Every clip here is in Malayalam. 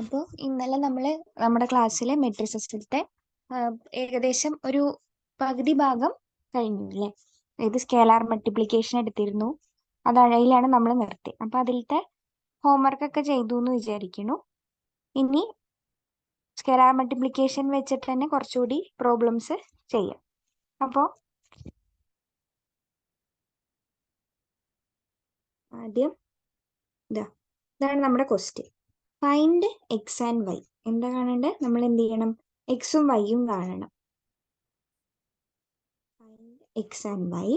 അപ്പോൾ ഇന്നലെ നമ്മൾ നമ്മുടെ ക്ലാസ്സിലെ മെട്രിക് സിസ്റ്റത്തെ ഏകദേശം ഒരു പകുതി ഭാഗം കഴിഞ്ഞു അല്ലേ? ഇത് സ്കേലാർ മൾട്ടിപ്ലിക്കേഷൻ എടുത്തിരുന്നു. അതിലാണ് നമ്മൾ നിർത്തി. അപ്പോൾ അതിലത്തെ ഹോംവർക്ക് ഒക്കെ ചെയ്തു എന്ന് വിചാരിക്കുന്നു. ഇനി സ്കേലാർ മൾട്ടിപ്ലിക്കേഷൻ വെച്ചിട്ട് തന്നെ കുറച്ചുകൂടി പ്രോബ്ലംസ് ചെയ്യാം. അപ്പോൾ ആദ്യം ഇതാണ് നമ്മുടെ question. Find X and Y. എന്താ കാണേണ്ടത്? നമ്മൾ എന്ത് ചെയ്യണം? എക്സും വൈയും കാണണം. Find X and Y.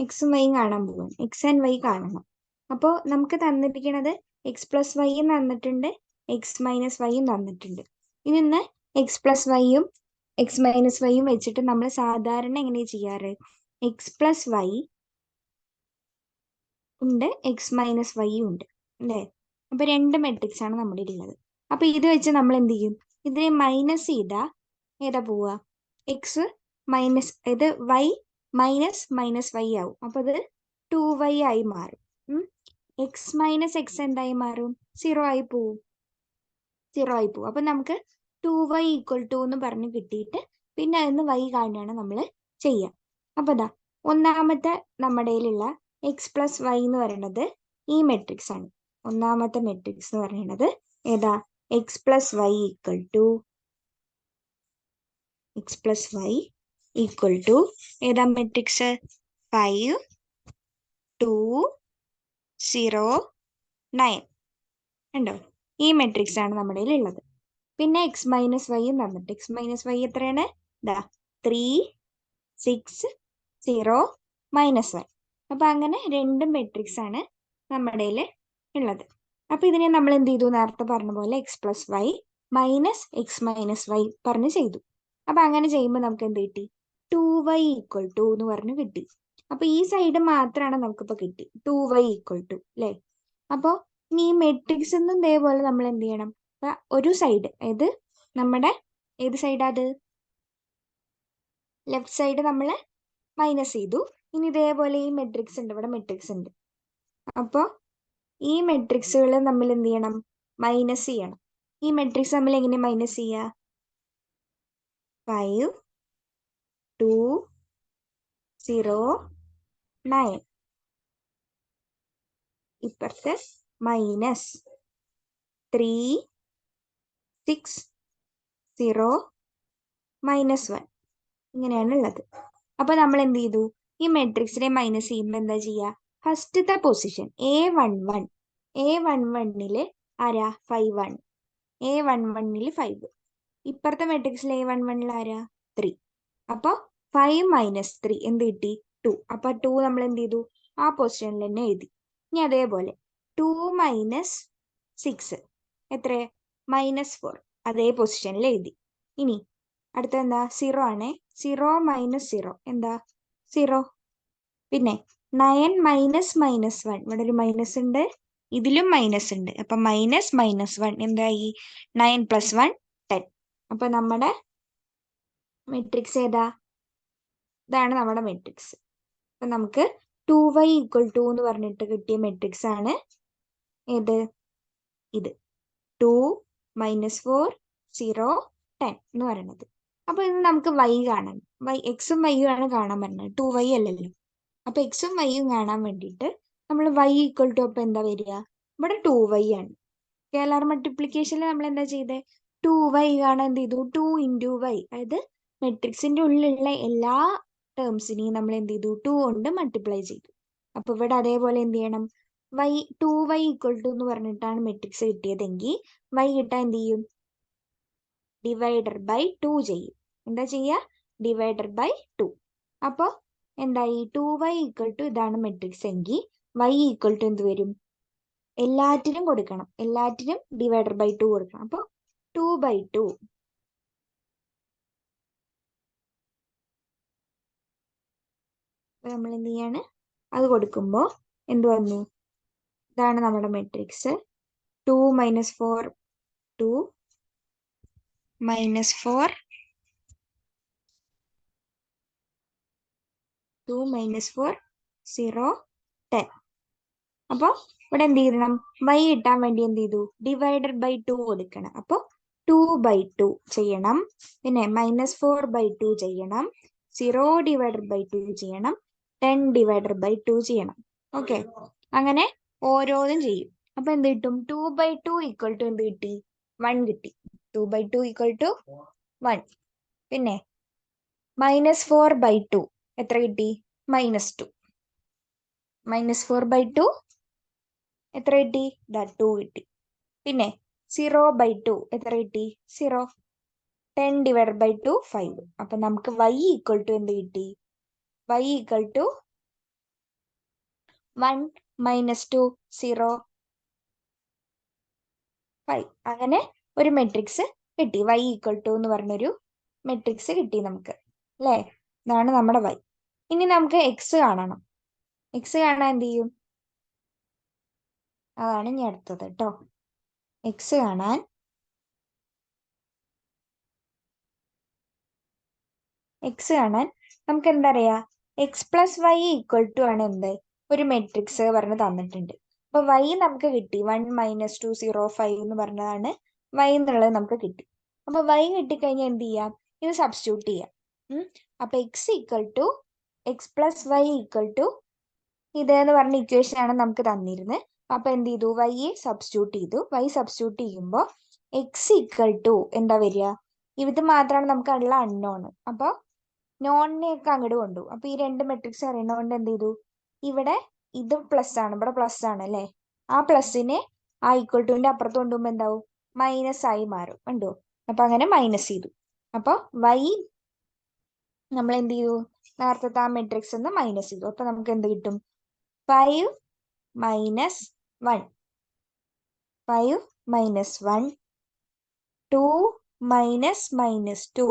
എക്സും വൈയും കാണാൻ പോവാം. എക്സ് ആൻഡ് വൈ കാണണം. അപ്പോൾ നമുക്ക് തന്നിരിക്കുന്നത് എക്സ് പ്ലസ് വൈയും തന്നിട്ടുണ്ട്, എക്സ് മൈനസ് വൈയും തന്നിട്ടുണ്ട്. ഇനി ഇന്ന് എക്സ് പ്ലസ് വൈയും എക്സ് മൈനസ് വൈയും വെച്ചിട്ട് നമ്മൾ സാധാരണ എങ്ങനെയാണ് ചെയ്യാറ്? എക്സ് പ്ലസ് വൈ ഉണ്ട്, എക്സ് മൈനസ് വൈ ഉണ്ട് അല്ലേ? അപ്പൊ രണ്ട് മെട്രിക്സ് ആണ് നമ്മുടെ ഉള്ളത്. അപ്പൊ ഇത് വെച്ച് നമ്മൾ എന്ത് ചെയ്യും? ഇതിനെ മൈനസ് ചെയ്താ ഏതാ പോവുക? എക്സ് മൈനസ് ഇത് വൈ മൈനസ് മൈനസ് വൈ ആവും. അപ്പൊ അത് 2y ആയി മാറും. എക്സ് മൈനസ് എക്സ് എന്തായി മാറും? 0 ആയി പോവും. 0 ആയി പോവും. അപ്പൊ നമുക്ക് 2y ഈക്വൽ ടു എന്ന് പറഞ്ഞ് കിട്ടിയിട്ട് പിന്നെ അതിന് y കാണുകയാണ് നമ്മൾ ചെയ്യുക. അപ്പൊ ഇതാ ഒന്നാമത്തെ നമ്മുടെ കയ്യിലുള്ള എക്സ് പ്ലസ് വൈ എന്ന് പറയുന്നത് ഈ മെട്രിക്സ് ആണ്. ഒന്നാമത്തെ മെട്രിക്സ് എന്ന് പറയുന്നത് ഏതാ? X plus Y equal to X plus Y equal to ഏതാ മെട്രിക്സ്? 5 2 0 9 ഉണ്ടോ? ഈ മെട്രിക്സ് ആണ് നമ്മുടെ കയ്യിൽ ഉള്ളത്. പിന്നെ എക്സ് മൈനസ് വൈ തന്നിട്ട് എക്സ് മൈനസ് വൈ എത്രയാണ്? 3 6 0 -1. അപ്പൊ അങ്ങനെ രണ്ട് മെട്രിക്സ് ആണ് നമ്മുടെ കയ്യിൽ ഉള്ളത്. അപ്പൊ ഇതിനെ നമ്മൾ എന്ത് ചെയ്തു? നേരത്തെ പറഞ്ഞ പോലെ X plus Y minus X minus Y പറഞ്ഞ് ചെയ്തു. അപ്പൊ അങ്ങനെ ചെയ്യുമ്പോൾ നമുക്ക് എന്ത് കിട്ടി? 2y ഈക്വൽ ടു എന്ന് പറഞ്ഞ് കിട്ടി. അപ്പൊ ഈ സൈഡ് മാത്രമാണ് നമുക്കിപ്പോ കിട്ടി, 2y ഈക്വൽ ടു അല്ലേ? അപ്പോ ഇനി ഈ മെട്രിക്സ് ഒന്നും ഇതേപോലെ നമ്മൾ എന്ത് ചെയ്യണം? ഒരു സൈഡ്, അതായത് നമ്മുടെ ഏത് സൈഡാ അത്? ലെഫ്റ്റ് സൈഡ് നമ്മൾ മൈനസ് ചെയ്തു. ഇനി ഇതേപോലെ ഈ മെട്രിക്സ് ഉണ്ട്, ഇവിടെ മെട്രിക്സ് ഉണ്ട്. അപ്പോൾ ഈ മെട്രിക്സുകൾ നമ്മൾ എന്ത് ചെയ്യണം? മൈനസ് ചെയ്യണം. ഈ മെട്രിക്സ് നമ്മൾ എങ്ങനെ മൈനസ് ചെയ്യുക? 5 2 0 9 ഇപ്പുറത്ത് മൈനസ് 3 6 0 -1 ഇങ്ങനെയാണ് ഉള്ളത്. അപ്പൊ നമ്മൾ എന്ത് ചെയ്തു? ഈ മെട്രിക്സിനെ മൈനസ് ചെയ്യുമ്പോൾ എന്താ ചെയ്യുക? ഫസ്റ്റത്തെ പൊസിഷൻ A11 ആരാ? 5 A11 5. ഇപ്പുറത്തെ മെട്രിക്സിൽ A11 ആരാ? 3. അപ്പൊ 5 - 3 എന്ത് കിട്ടി? 2. അപ്പൊ 2 നമ്മൾ എന്ത് ചെയ്തു? ആ പൊസിഷനിൽ തന്നെ എഴുതി. ഇനി അതേപോലെ 2 - 6 എത്ര? -4. അതേ പൊസിഷനിൽ എഴുതി. ഇനി അടുത്ത എന്താ? 0 ആണ്. 0 - 0 എന്താ? 0. പിന്നെ 9 - -1 ഇവിടെ ഒരു മൈനസ് ഉണ്ട്, ഇതിലും മൈനസ് ഉണ്ട്. അപ്പൊ -1 എന്തായി? 9 + 1 10. അപ്പൊ നമ്മുടെ മെട്രിക്സ് ഏതാ? ഇതാണ് നമ്മുടെ മെട്രിക്സ്. അപ്പൊ നമുക്ക് 2y ഈക്വൽ ടു എന്ന് പറഞ്ഞിട്ട് കിട്ടിയ മെട്രിക്സ് ആണ് ഏത്? ഇത് 2 - 4 0 10 എന്ന് പറയുന്നത്. അപ്പൊ ഇത് നമുക്ക് y കാണാൻ, എക്സും വൈയും ആണ് കാണാൻ പറഞ്ഞത്, 2y അല്ലല്ലോ. അപ്പൊ എക്സും വൈയും കാണാൻ വേണ്ടിയിട്ട് നമ്മൾ y ഈക്വൽ ടു അപ്പൊ എന്താ വരിക? ഇവിടെ 2y ആണ്. സ്കേലാർ മൾട്ടിപ്ലിക്കേഷനിൽ നമ്മൾ എന്താ ചെയ്തത്? 2y കാണാൻ എന്ത് ചെയ്തു? 2 × y, അതായത് മെട്രിക്സിന്റെ ഉള്ളിലുള്ള എല്ലാ ടേംസിനെയും നമ്മൾ എന്ത് ചെയ്തു? 2 കൊണ്ട് മൾട്ടിപ്ലൈ ചെയ്തു. അപ്പൊ ഇവിടെ അതേപോലെ എന്ത് ചെയ്യണം? 2y ഈക്വൽ ടു എന്ന് പറഞ്ഞിട്ടാണ് മെട്രിക്സ് കിട്ടിയതെങ്കിൽ y കിട്ടാൻ എന്ത് ചെയ്യും? ഡിവൈഡർ ബൈ 2 ചെയ്യും. എന്താ ചെയ്യുക? Divided by 2. അപ്പോൾ എന്തായി? 2y ഈക്വൽ ടു ഇതാണ് മെട്രിക്സ് എങ്കിൽ y ഈക്വൽ ടു എന്ത് വരും? എല്ലാറ്റിനും കൊടുക്കണം, എല്ലാറ്റിനും ഡിവൈഡർ ബൈ 2 കൊടുക്കണം. അപ്പോൾ 2/2. നമ്മൾ എന്ത് ചെയ്യാണ്? അത് കൊടുക്കുമ്പോൾ എന്ത് വന്നു? ഇതാണ് നമ്മുടെ മെട്രിക്സ്. 2 - 4 2 - 4 2 - 4 0 10. അപ്പോൾ ഇവിടെ എന്ത് ചെയ്യണം? y കിട്ടാൻ വേണ്ടി എന്ത് ചെയ്തു? ഡിവൈഡഡ് ബൈ 2 കൊടുക്കണം. അപ്പോൾ 2/2 ചെയ്യണം, പിന്നെ -4/2 ചെയ്യണം, 0 ഡിവൈഡഡ് ബൈ 2 ചെയ്യണം, 10 ഡിവൈഡഡ് ബൈ 2 ചെയ്യണം. ഓക്കെ, അങ്ങനെ ഓരോന്നും ചെയ്യും. അപ്പൊ എന്ത് കിട്ടും? 2/2 ഈക്വൽ ടു എന്ത് കിട്ടി? 1 കിട്ടി. 2/2 ഈക്വൽ ടു 1. പിന്നെ -4/2 എത്ര കിട്ടി? -2. -4/2 എത്ര കിട്ടി? 2 കിട്ടി. പിന്നെ 0/2 എത്ര കിട്ടി? 0. 10 ഡിവൈഡഡ് ബൈ 2 5. അപ്പൊ നമുക്ക് y ഈക്വൽ ടു എന്ത് കിട്ടി? y equal to 1 - 2 0 5. അങ്ങനെ ഒരു മെട്രിക്സ് കിട്ടി. y ഈക്വൽ ടു എന്ന് പറഞ്ഞൊരു മെട്രിക്സ് കിട്ടി നമുക്ക്, അല്ലേ? ഇതാണ് നമ്മുടെ y. ഇനി നമുക്ക് x കാണണം. x കാണാൻ എന്ത് ചെയ്യും? അതാണ് ഇനി അടുത്തത് കേട്ടോ. x കാണാൻ നമുക്ക് എന്താ പറയാ? x + y ഈക്വൽ ടു ആണ് എന്ത്? ഒരു മെട്രിക്സ് പറഞ്ഞ് തന്നിട്ടുണ്ട്. അപ്പൊ y നമുക്ക് കിട്ടി. 1 - 2 0 5 എന്ന് പറഞ്ഞതാണ് y എന്നുള്ളത് നമുക്ക് കിട്ടി. അപ്പൊ y കിട്ടിക്കഴിഞ്ഞാൽ എന്ത് ചെയ്യാം? ഇത് സബ്സ്റ്റിറ്റ്യൂട്ട് ചെയ്യാം. അപ്പൊ x + y ഈക്വൽ ടു ഇതെന്ന് പറഞ്ഞ ഇക്വേഷൻ ആണ് നമുക്ക് തന്നിരുന്നത്. അപ്പൊ എന്ത് ചെയ്തു? y സബ്സ്റ്റിറ്റ്യൂട്ട് ചെയ്തു. y സബ്സ്റ്റിറ്റ്യൂട്ട് ചെയ്യുമ്പോൾ x ഈക്വൽ ടു എന്താ വരിക? ഇത് മാത്രമാണ് നമുക്ക് ഉള്ള അൺനോൺ. അപ്പൊ നോണിനെയൊക്കെ അങ്ങോട്ട് കൊണ്ടു. അപ്പൊ ഈ രണ്ട് മെട്രിക്സ് അറിയുന്നതുകൊണ്ട് എന്ത് ചെയ്തു? ഇവിടെ ഇത് പ്ലസ് ആണ്, ഇവിടെ പ്ലസ് ആണ് അല്ലേ? ആ പ്ലസിനെ ആ ഈക്വൽ ടുവിന്റെ അപ്പുറത്ത് കൊണ്ടുപോകുമ്പോൾ എന്താവും? മൈനസ് ആയി മാറും. കണ്ടോ? അപ്പൊ അങ്ങനെ മൈനസ് ചെയ്തു. അപ്പൊ y നമ്മൾ എന്ത് ചെയ്തു? നേരത്തെ ആ മെട്രിക്സ് എന്ന് മൈനസ് ചെയ്തു. അപ്പൊ നമുക്ക് എന്ത് കിട്ടും? 5 - 1. 5 - 1. 2 - -2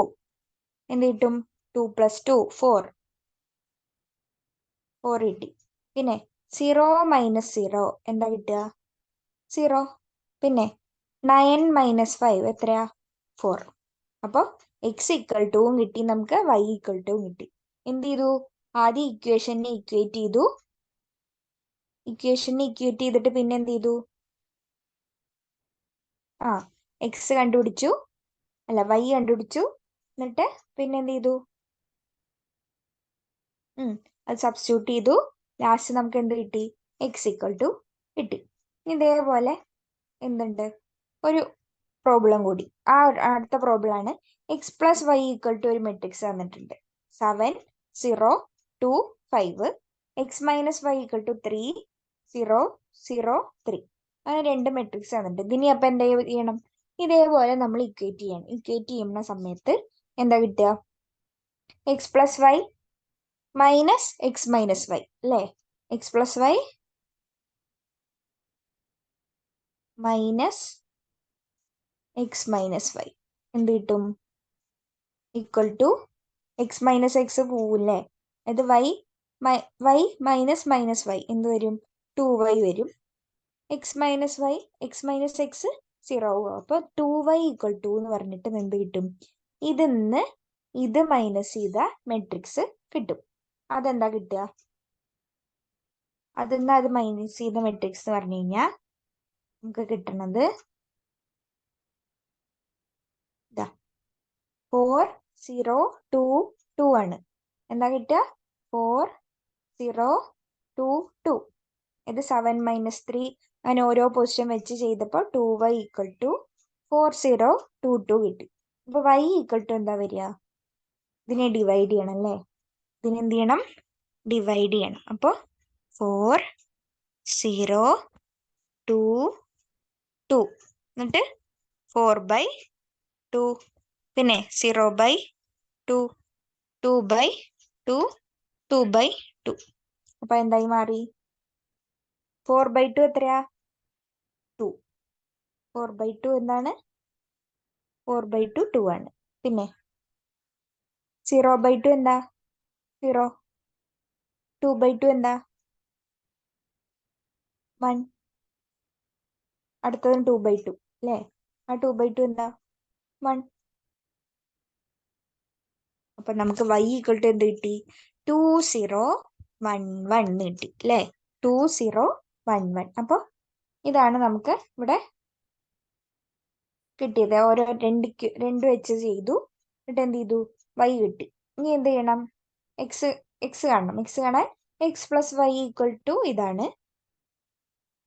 എന്ത് കിട്ടും? 2 + 2 4 കിട്ടി. പിന്നെ 0 - 0 എന്താ കിട്ടുക? 0. പിന്നെ 9 - 5 എത്രയാ? 4. അപ്പോൾ x ഈക്വൽ ടുവും കിട്ടി നമുക്ക്, y ഈക്വൽ ടുവും കിട്ടി. എന്ത് ചെയ്തു? ആദ്യം ഇക്വേഷനെ ഇക്വേറ്റ് ചെയ്തിട്ട് പിന്നെ എന്ത് ചെയ്തു? x കണ്ടുപിടിച്ചു, അല്ല y കണ്ടുപിടിച്ചു. എന്നിട്ട് പിന്നെ എന്ത് ചെയ്തു? അത് സബ്സ്റ്റിറ്റ്യൂട്ട് ചെയ്തു. ലാസ്റ്റ് നമുക്ക് എന്ത് കിട്ടി? x ഈക്വൽ ടു കിട്ടി. ഇതേപോലെ എന്തുണ്ട്? ഒരു പ്രോബ്ലം കൂടി. അടുത്ത പ്രോബ്ലം ആണ് x + y ഈക്വൽ ടു ഒരു മെട്രിക്സ് തന്നിട്ടുണ്ട്. 7 0 2 5. x - y equal to 3 0 0 3. അങ്ങനെ രണ്ട് മെട്രിക്സ് തന്നിട്ടുണ്ട്. ഇനി അപ്പൊ എന്താ ചെയ്യണം? ഇതേപോലെ നമ്മൾ ഇക്വേറ്റ് ചെയ്യണം. ഇക്വേറ്റ് ചെയ്യുന്ന സമയത്ത് എന്താ കിട്ടുക? x + y minus x - y അല്ലേ? x + y minus x - y എന്ത് കിട്ടും? ഈക്വൽ ടു x - x പോവില്ലേ? അത് y മൈനസ് y എന്ത് വരും? 2y വരും. x - y x - x 0 ആവും. അപ്പൊ 2y ഈക്വൽ ടു എന്ന് പറഞ്ഞിട്ട് എന്ത് കിട്ടും? ഇതിന്ന് ഇത് മൈനസ് ചെയ്ത മെട്രിക്സ് കിട്ടും. അതെന്താ കിട്ടുക? അതിന്ന് അത് മൈനസ് ചെയ്ത മെട്രിക്സ് എന്ന് പറഞ്ഞു കഴിഞ്ഞാൽ നമുക്ക് കിട്ടുന്നത് 4 0 2 2 ആണ്. എന്താ കിട്ടുക? 4 0 2 2. ഇത് 7 - 3 അങ്ങനെ ഓരോ പൊസിഷൻ വെച്ച് ചെയ്തപ്പോൾ 2y ഈക്വൽ ടു 4 0 2 2 കിട്ടി. അപ്പൊ y ഈക്വൽ ടു എന്താ വരിക? ഇതിനെ ഡിവൈഡ് ചെയ്യണം അല്ലേ? ഇതിനെന്ത് ചെയ്യണം? ഡിവൈഡ് ചെയ്യണം. അപ്പോൾ 4 0 2 2 എന്നിട്ട് 4/2 പിന്നെ 0/2 2/2 2/2. അപ്പൊ എന്തായി മാറി? 4/2 എത്രയാ? 2. 4/2 എന്താണ്? 4/2 2 ആണ്. പിന്നെ 0/2 എന്താ? 0. 2/2 എന്താ? 1. അടുത്തതും 2/2 അല്ലേ? ആ 2/2 എന്താ? 1. അപ്പൊ നമുക്ക് y ഈക്വൽ ടു എന്ത് കിട്ടി? 2 0 1 1 കിട്ടി അല്ലേ? 2 0 1 1. അപ്പോൾ ഇതാണ് നമുക്ക് ഇവിടെ കിട്ടിയത്. ഓരോ രണ്ട് വെച്ച് ചെയ്തു, എന്നിട്ട് എന്ത് ചെയ്തു? y കിട്ടി. ഇനി എന്ത് ചെയ്യണം? എക്സ് കാണണം. എക്സ് കാണാൻ x plus Y equal to ഇതാണ്.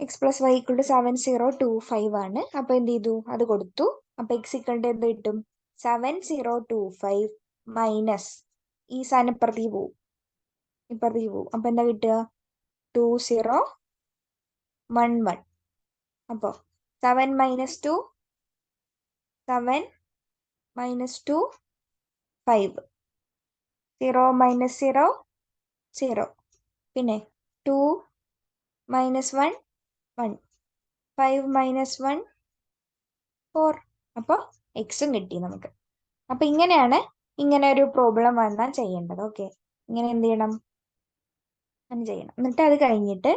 X plus Y equal to 7025 ആണ്. അപ്പൊ എന്ത് ചെയ്തു? അത് കൊടുത്തു. അപ്പൊ എക്സ് ഈക്വൽ ടു എന്ത് കിട്ടും? 7025 മൈനസ് ഈ സാധനം ഇപ്പുറത്തേക്ക് പോവും. അപ്പൊ എന്താ കിട്ടുക? 2011. അപ്പൊ 7 മൈനസ് 2 7 മൈനസ് 2 5 0 മൈനസ് 0 0. പിന്നെ 2 മൈനസ് 1 1 5 മൈനസ് 1 4. അപ്പോൾ എക്സും കിട്ടി നമുക്ക്. അപ്പൊ ഇങ്ങനെയാണ് ഇങ്ങനെ ഒരു പ്രോബ്ലം വന്നാൽ ചെയ്യേണ്ടത്. ഓക്കെ, ഇങ്ങനെ എന്ത് ചെയ്യണം? അങ്ങനെ ചെയ്യണം. എന്നിട്ട് അത് കഴിഞ്ഞിട്ട്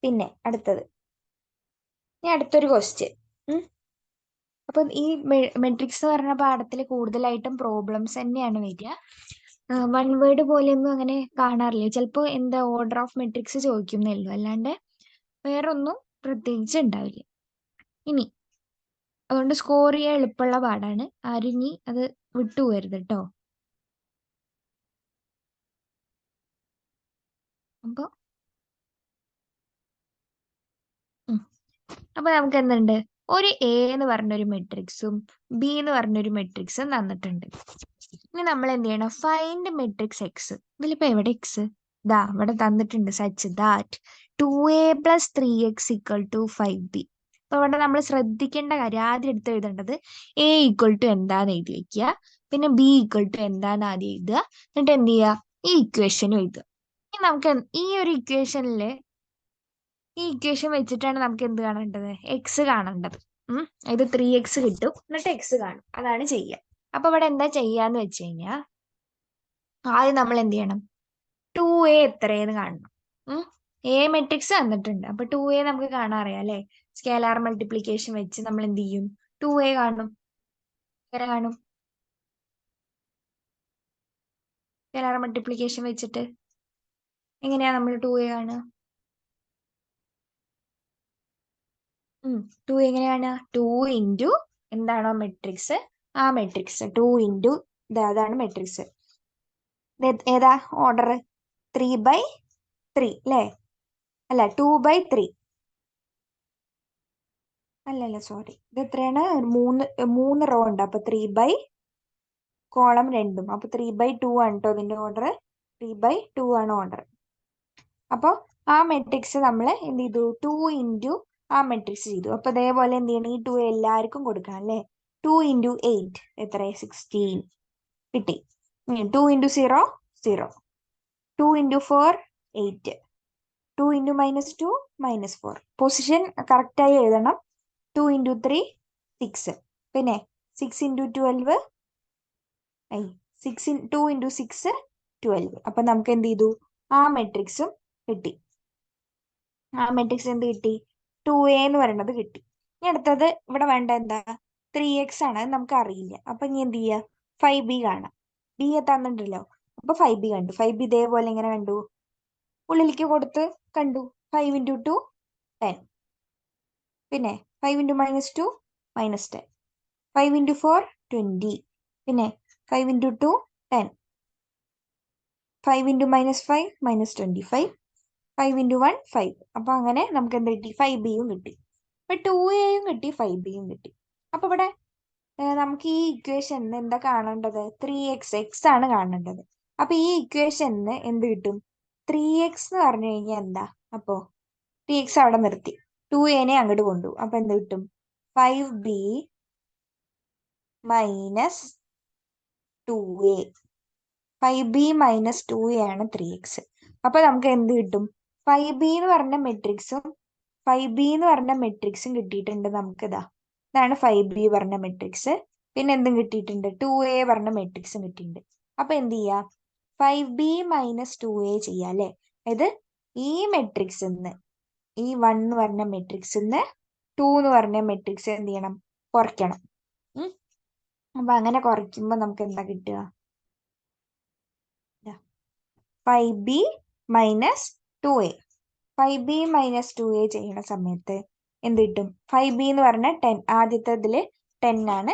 പിന്നെ അടുത്തത് ഇനി അടുത്തൊരു ക്വസ്റ്റ്യൻ. അപ്പം ഈ മെട്രിക്സ് എന്ന് പറഞ്ഞ പാഠത്തിൽ കൂടുതലായിട്ടും പ്രോബ്ലംസ് തന്നെയാണ് വരിക. വൺ വേർഡ് പോലെയൊന്നും അങ്ങനെ കാണാറില്ല. ചിലപ്പോൾ എന്താ ഓർഡർ ഓഫ് മെട്രിക്സ് ചോദിക്കുന്നേ ഉള്ളൂ, അല്ലാണ്ട് വേറൊന്നും പ്രത്യേകിച്ച് ഉണ്ടാവില്ല. ഇനി അതുകൊണ്ട് സ്കോർ ചെയ്യാൻ എളുപ്പമുള്ള പാടാണ്. ആരും ഇനി അത് വിട്ടുപോകരുത് കേട്ടോ. അപ്പോൾ അപ്പൊ നമുക്ക് എന്തുണ്ട്? ഒരു എ എന്ന് പറഞ്ഞൊരു മെട്രിക്സും ബി എന്ന് പറഞ്ഞൊരു മെട്രിക്സും തന്നിട്ടുണ്ട്. ഇനി നമ്മൾ എന്ത് ചെയ്യണം? Find matrix X. ഇതിലിപ്പോ എവിടെ എക്സ്? ദാ ഇവിടെ തന്നിട്ടുണ്ട്. Such that 2a + 3x = 5b. അപ്പൊ ഇവിടെ നമ്മൾ ശ്രദ്ധിക്കേണ്ട കാര്യം, ആദ്യം എടുത്ത് എഴുതേണ്ടത് a = എന്താന്ന് എഴുതി വെക്കുക. പിന്നെ b = എന്താന്ന് ആദ്യം എഴുതുക. എന്നിട്ട് എന്ത് ചെയ്യുക? ഈ ഇക്വേഷനും എഴുതുക. ഇനി നമുക്ക് ഈ ഒരു ഇക്വേഷനില് ഈ ഇക്വേഷൻ വെച്ചിട്ടാണ് നമുക്ക് എന്ത് കാണേണ്ടത്? എക്സ് കാണേണ്ടത്. ഇത് 3x കിട്ടും, എന്നിട്ട് എക്സ് കാണും. അതാണ് ചെയ്യുക. അപ്പൊ ഇവിടെ എന്താ ചെയ്യാന്ന് വെച്ച് കഴിഞ്ഞാൽ ആദ്യം നമ്മൾ എന്ത് ചെയ്യണം? 2a എത്രയെന്ന് കാണണം. എ മെട്രിക്സ് തന്നിട്ടുണ്ട്. അപ്പൊ 2a നമുക്ക് കാണാൻ അറിയാം അല്ലെ? സ്കേലാർ മൾട്ടിപ്ലിക്കേഷൻ വെച്ച് നമ്മൾ എന്ത് ചെയ്യും? 2a കാണും. എങ്ങനെ കാണും? സ്കേലാർ മൾട്ടിപ്ലിക്കേഷൻ വെച്ചിട്ട് എങ്ങനെയാ നമ്മൾ 2a കാണുക? 2 എങ്ങനെയാണ്? 2 ഇൻറ്റു എന്താണോ മെട്രിക്സ്, ആ മെട്രിക്സ് 2 ഇൻറ്റു അതാണ് മെട്രിക്സ്. ഏതാ ഓർഡർ? 3/3 അല്ലേ? അല്ല, 2/3. അല്ലല്ല, സോറി, ഇത് എത്രയാണ്? മൂന്ന് റോ ഉണ്ട്. അപ്പൊ 3 കോളം 2. അപ്പൊ 3/2 ആണ് കേട്ടോ ഇതിന്റെ ഓർഡർ. 3/2 ആണ് ഓർഡർ. അപ്പോൾ ആ മെട്രിക്സ് നമ്മൾ എന്ത് ചെയ്തു? 2 ഇൻറ്റു ആ മെട്രിക്സ് ചെയ്തു. അപ്പൊ ഇതേപോലെ എന്ത് ചെയ്യണം? ഈ 2 എല്ലാവർക്കും കൊടുക്കണം അല്ലേ? 2 ഇൻറ്റു 8 എത്ര? 16 കിട്ടി. 2 ഇൻറ്റു 0 0. 2 ഇൻറ്റു 4 8. 2 ഇൻറ്റു -2 -4. പൊസിഷൻ കറക്റ്റായി എഴുതണം. 2 ഇൻറ്റു 3 6. പിന്നെ 6 ഇൻറ്റു 12 2 ഇൻറ്റു 6 12. അപ്പൊ നമുക്ക് എന്ത് ചെയ്തു? ആ മെട്രിക്സും കിട്ടി. ആ മെട്രിക്സ് എന്ത് കിട്ടി? 2a എന്ന് പറയുന്നത് കിട്ടി. ഇനി അടുത്തത് ഇവിടെ വേണ്ട എന്താ? 3x ആണ്. അത് നമുക്ക് അറിയില്ല. അപ്പൊ ഇനി എന്ത് ചെയ്യുക? 5b കാണാം. b തന്നിട്ടുണ്ടല്ലോ. അപ്പൊ 5b കണ്ടു. 5b ഇതേപോലെ ഇങ്ങനെ കണ്ടു, ഉള്ളിലേക്ക് കൊടുത്ത് കണ്ടു. 5 ഇൻറ്റു 2 10. പിന്നെ 5 ഇൻറ്റു -2 -10. 5 ഇൻറ്റു 4 20. പിന്നെ 5 ഇൻറ്റു 2 10. 5 ഇൻറ്റു -5 -25. 5 ഇൻറ്റു 1 5. അപ്പൊ അങ്ങനെ നമുക്ക് എന്ത് കിട്ടി? 5bയും കിട്ടി. ഇപ്പൊ 2aയും കിട്ടി, 5bയും കിട്ടി. അപ്പൊ ഇവിടെ നമുക്ക് ഈ ഇക്വേഷനിൽ എന്താ കാണേണ്ടത്? 3x ആണ് കാണേണ്ടത്. അപ്പൊ ഈ ഇക്വേഷനിൽ എന്ത് കിട്ടും? 3x എന്ന് പറഞ്ഞു കഴിഞ്ഞാൽ എന്താ? അപ്പോ 3x അവിടെ നിർത്തി, 2aനെ അങ്ങോട്ട് കൊണ്ടുപോകും. അപ്പൊ എന്ത് കിട്ടും? 5b minus 2a. 5b minus 2a ആണ് 3x. അപ്പൊ നമുക്ക് എന്ത് കിട്ടും? 5b എന്ന് പറഞ്ഞ മെട്രിക്സും കിട്ടിയിട്ടുണ്ട് നമുക്ക്. ഇതാണ് 5b പറഞ്ഞ മെട്രിക്സ്. പിന്നെ എന്തും കിട്ടിയിട്ടുണ്ട്? 2a പറഞ്ഞ മെട്രിക്സും കിട്ടിയിട്ടുണ്ട്. അപ്പൊ എന്ത് ചെയ്യാ? 5b മൈനസ് 2a ചെയ്യാം അല്ലെ? അതായത് ഈ മെട്രിക്സ് ഈ 1 എന്ന് പറഞ്ഞ മെട്രിക്സ് 2 എന്ന് പറഞ്ഞ മെട്രിക്സ് എന്ത് ചെയ്യണം? കുറയ്ക്കണം. അപ്പൊ അങ്ങനെ കുറയ്ക്കുമ്പോ നമുക്ക് എന്താ കിട്ടുക? 5b minus 2a. 5b minus 2a ചെയ്യുന്ന സമയത്ത് എന്ത് കിട്ടും? 5b എന്ന് പറഞ്ഞാൽ 10, ആദ്യത്തെ ഇതില് 10 ആണ്,